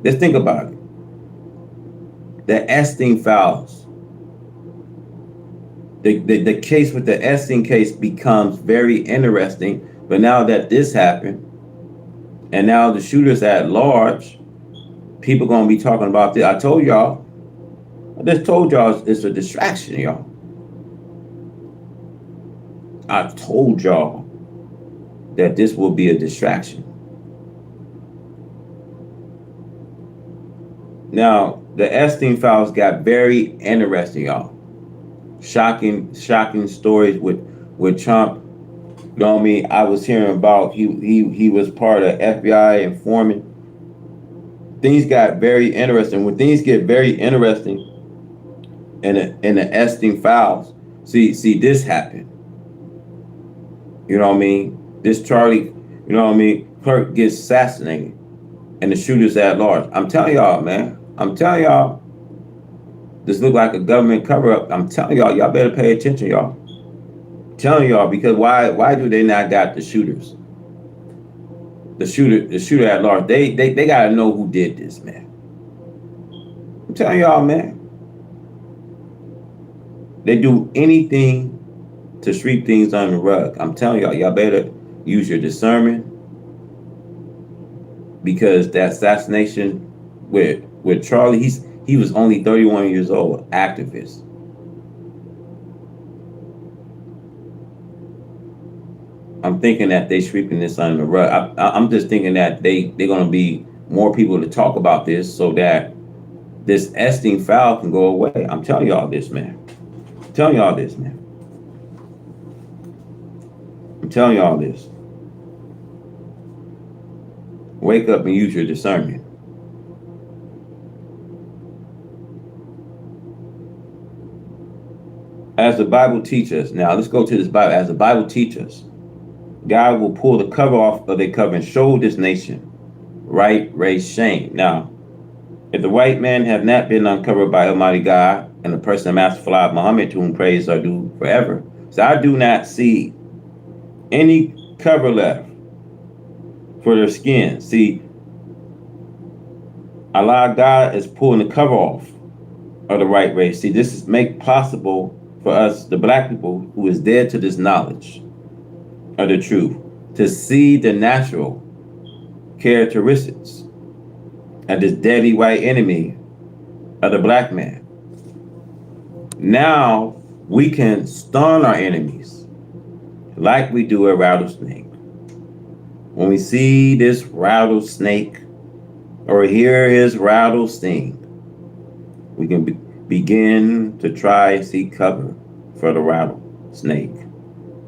Let's think about it. The Epstein files. The case with the Epstein case becomes very interesting. But now that this happened, and now the shooters at large, people gonna be talking about this. I told y'all. I just told y'all it's a distraction, y'all. I told y'all that this will be a distraction. Now, the Epstein files got very interesting, y'all. Shocking stories with Trump. You know what I mean? I was hearing about he was part of FBI informant. Things got very interesting. When things get very interesting in the Epstein files, see this happened. You know what I mean? This Charlie, you know what I mean? Kirk gets assassinated, and the shooters at large. I'm telling y'all, man. I'm telling y'all, this look like a government cover-up. I'm telling y'all better pay attention, y'all. I'm telling y'all, because why do they not got the shooters? The shooter at large. They gotta know who did this, man. I'm telling y'all, man. They do anything to sweep things under the rug. I'm telling y'all better use your discernment, because that assassination with Charlie, he was only 31 years old, activist. I'm thinking that they sweeping this under the rug. I'm just thinking that they're gonna be more people to talk about this, so that this Epstein file can go away. I'm telling y'all this, man. I'm telling y'all this, man. I'm telling y'all this. Wake up and use your discernment. As the Bible teaches us, now let's go to this Bible. As the Bible teaches us, God will pull the cover off of their cover and show this nation right, race, shame. Now, if the white man have not been uncovered by Almighty God and the person of Master Fala Muhammad, to whom praise are due forever, so I do not see any cover left for their skin. See, Allah God is pulling the cover off of the right race. See, this is make possible for us, the black people, who is dead to this knowledge of the truth, to see the natural characteristics of this deadly white enemy of the black man. Now we can stun our enemies like we do a rattlesnake. When we see this rattlesnake or hear his rattle sting, we can begin to try and seek cover for the rattlesnake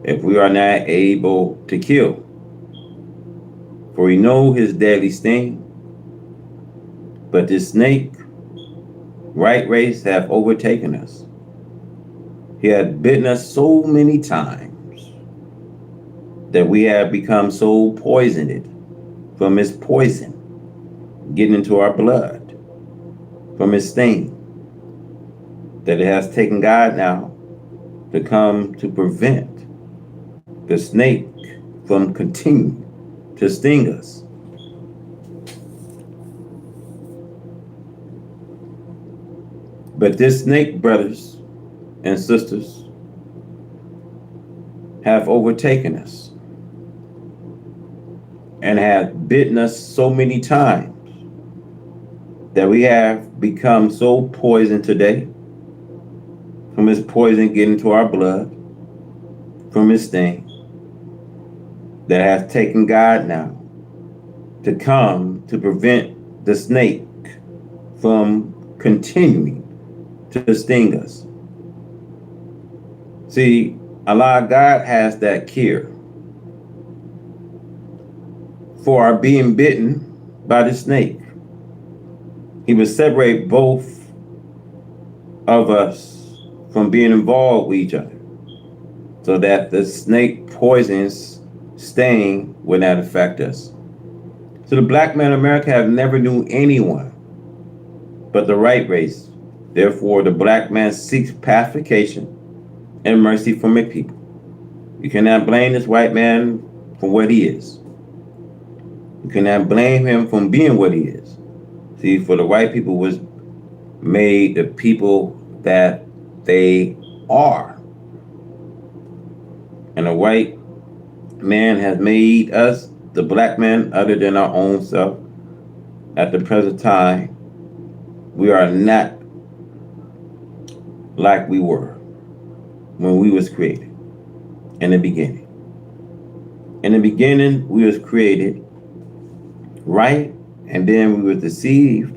if we are not able to kill. For we know his deadly sting, but this snake, right race, have overtaken us. He had bitten us so many times that we have become so poisoned from his poison getting into our blood, from his sting. that it has taken God now to come to prevent the snake from continuing to sting us. But this snake, brothers and sisters, have overtaken us and have bitten us so many times that we have become so poisoned today from his poison getting into our blood, from his sting, that has taken God now to come to prevent the snake from continuing to sting us. See, Allah, God has that cure for our being bitten by the snake. He will separate both of us from being involved with each other so that the snake poison's sting will not affect us. So the black man in America have never knew anyone but the right race. Therefore, the black man seeks pacification and mercy from a people. You cannot blame this white man for what he is. You cannot blame him for being what he is. See, for the white people was made the people that they are. And the white man has made us, the black man, other than our own self. At the present time, we are not like we were when we was created in the beginning. In the beginning, we was created right, and then we were deceived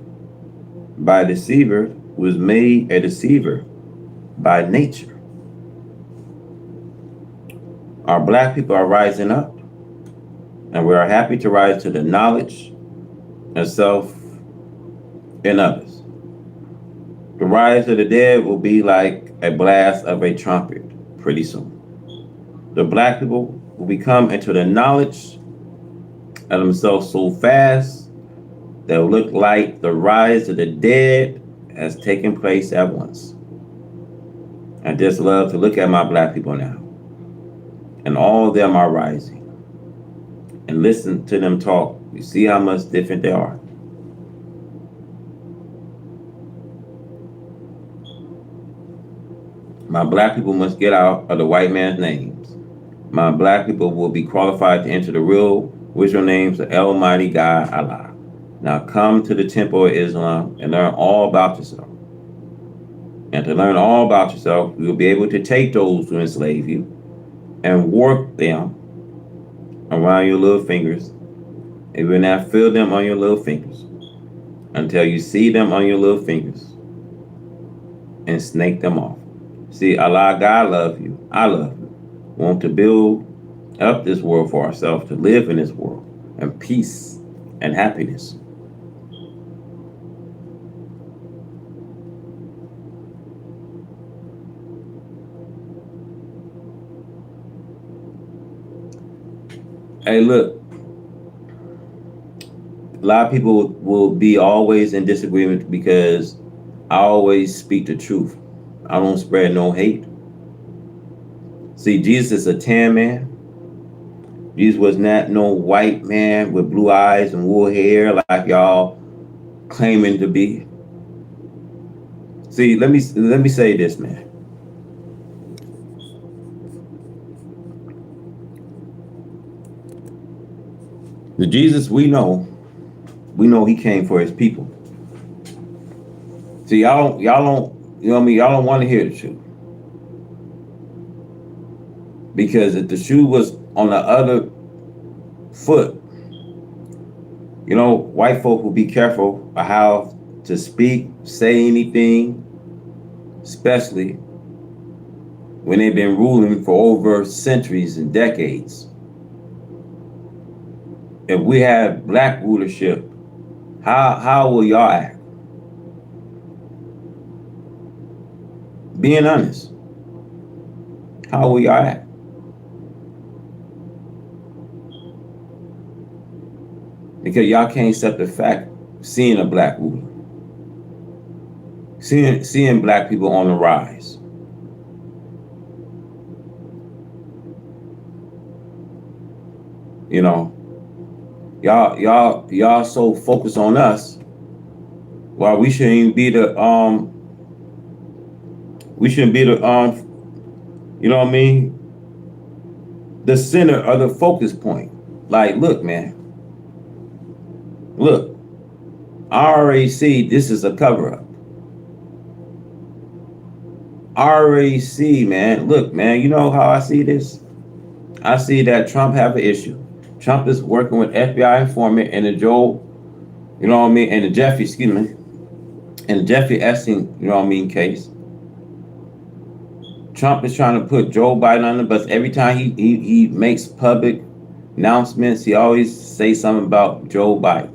by a deceiver who was made a deceiver by nature. Our black people are rising up, and we are happy to rise to the knowledge of self and others. The rise of the dead will be like a blast of a trumpet pretty soon. The black people will become into the knowledge of themselves so fast that will look like the rise of the dead has taken place at once. I just love to look at my black people now, and all of them are rising, and listen to them talk. You see how much different they are. My black people must get out of the white man's names. My black people will be qualified to enter the real visual names of Almighty God, Allah. Now come to the temple of Islam and learn all about yourself. And to learn all about yourself, you will be able to take those who enslave you and work them around your little fingers. And you will not feel them on your little fingers until you see them on your little fingers and snake them off. See, Allah, God love you. I love you. We want to build up this world for ourselves, to live in this world in peace and happiness. Hey, look, a lot of people will be always in disagreement because I always speak the truth. I don't spread no hate. See, Jesus is a tan man. Jesus was not no white man with blue eyes and wool hair like y'all claiming to be. See, let me say this, man. The Jesus we know he came for his people. See, y'all don't, you know what I mean? Y'all don't want to hear the truth. Because if the shoe was on the other foot, you know, white folk will be careful of how to speak, say anything, especially when they've been ruling for over centuries and decades. If we have black rulership, how will y'all act? Being honest, how will y'all act? Because y'all can't accept the fact of seeing a black ruler. seeing black people on the rise. You know, y'all so focused on us. While we shouldn't be the you know what I mean, the center of the focus point. Like, look, man, look, I already see this is a cover up. I already see, man. Look, man, you know how I see this? I see that Trump have an issue. Trump is working with FBI informant and the Joe, you know what I mean, and the Jeffrey, excuse me, and the Jeffrey Epstein, you know what I mean, case. Trump is trying to put Joe Biden on the bus. Every time he makes public announcements, he always say something about Joe Biden.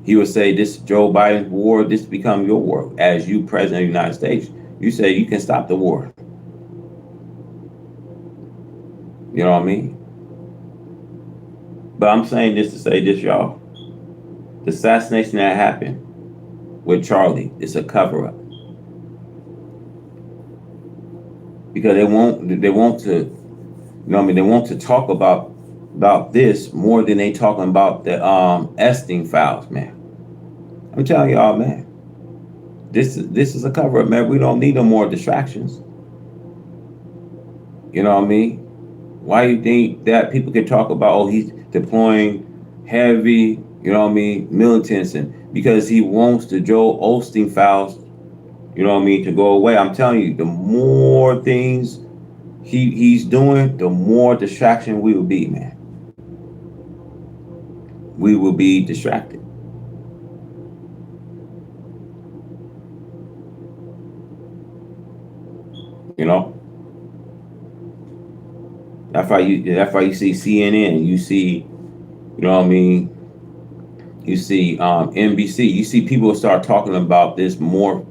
He would say, this is Joe Biden's war, this become your war. As you president of the United States, you say you can stop the war. You know what I mean? But I'm saying this to say this, y'all. The assassination that happened with Charlie is a cover up. Because they want to, you know what I mean, they want to talk about this more than they talking about the Epstein files, man. I'm telling y'all, man. This is a cover up, man. We don't need no more distractions. You know what I mean? Why do you think that people can talk about, oh, he's deploying heavy, you know what I mean, militants, and because he wants the Joel Osteen files, you know what I mean, to go away. I'm telling you, the more things he's doing, the more distraction we will be, man. We will be distracted. You know? That's why you see CNN, you see, you know what I mean, you see NBC, you see people start talking about this more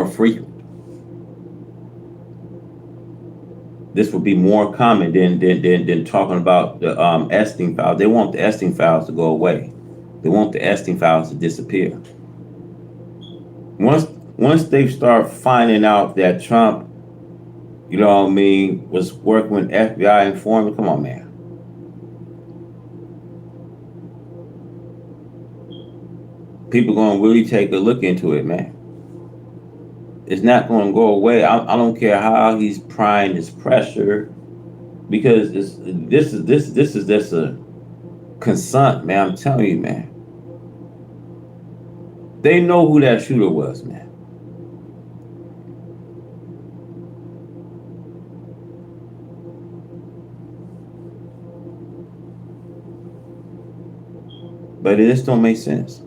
frequent. This would be more common than talking about the Epstein files. They want the Epstein files to go away. They want the Epstein files to disappear. Once they start finding out that Trump, you know what I mean, was working with FBI informant, come on, man. People gonna really take a look into it, man. It's not gonna go away. I don't care how he's prying this pressure, because this is just a consent, man. I'm telling you, man. They know who that shooter was, man. But it just don't make sense.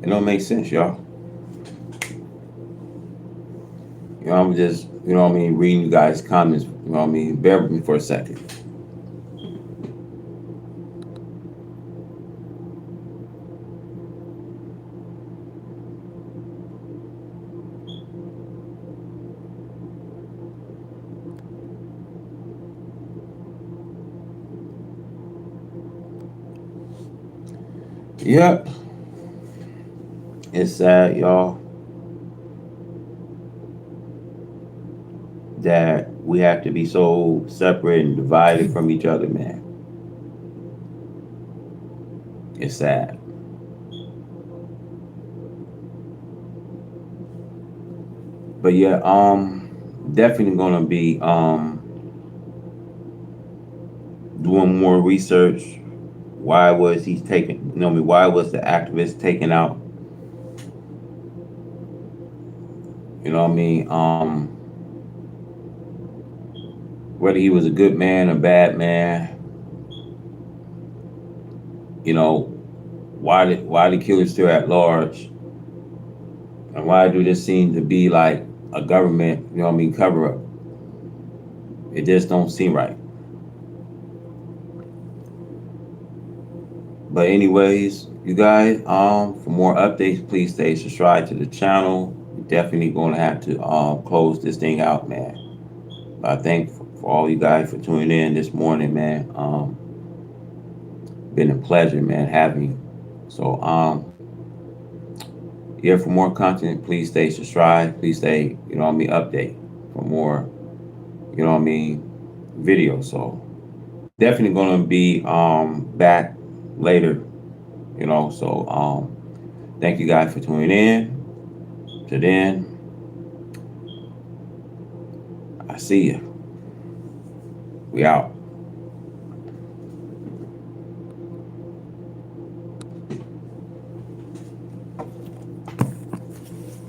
It don't make sense, y'all. You know, I'm just, you know what I mean, reading you guys' comments, you know what I mean? Bear with me for a second. Yep. It's sad, y'all, that we have to be so separate and divided from each other, man. It's sad. But yeah, definitely gonna be doing more research. Why was he taken? You know, why was the activist taken out? You know what I mean? Whether he was a good man or bad man. You know, why the killer's still at large? And why do this seem to be like a government, you know what I mean, cover up? It just don't seem right. But anyways, you guys, for more updates, please stay subscribed to the channel. We're definitely gonna have to close this thing out, man. But I thank for all you guys for tuning in this morning, man. Been a pleasure, man, having you. So yeah, for more content, please stay subscribed. Please stay, update for more, videos. So definitely gonna be back later, So thank you guys for tuning in. To then, I see you. We out.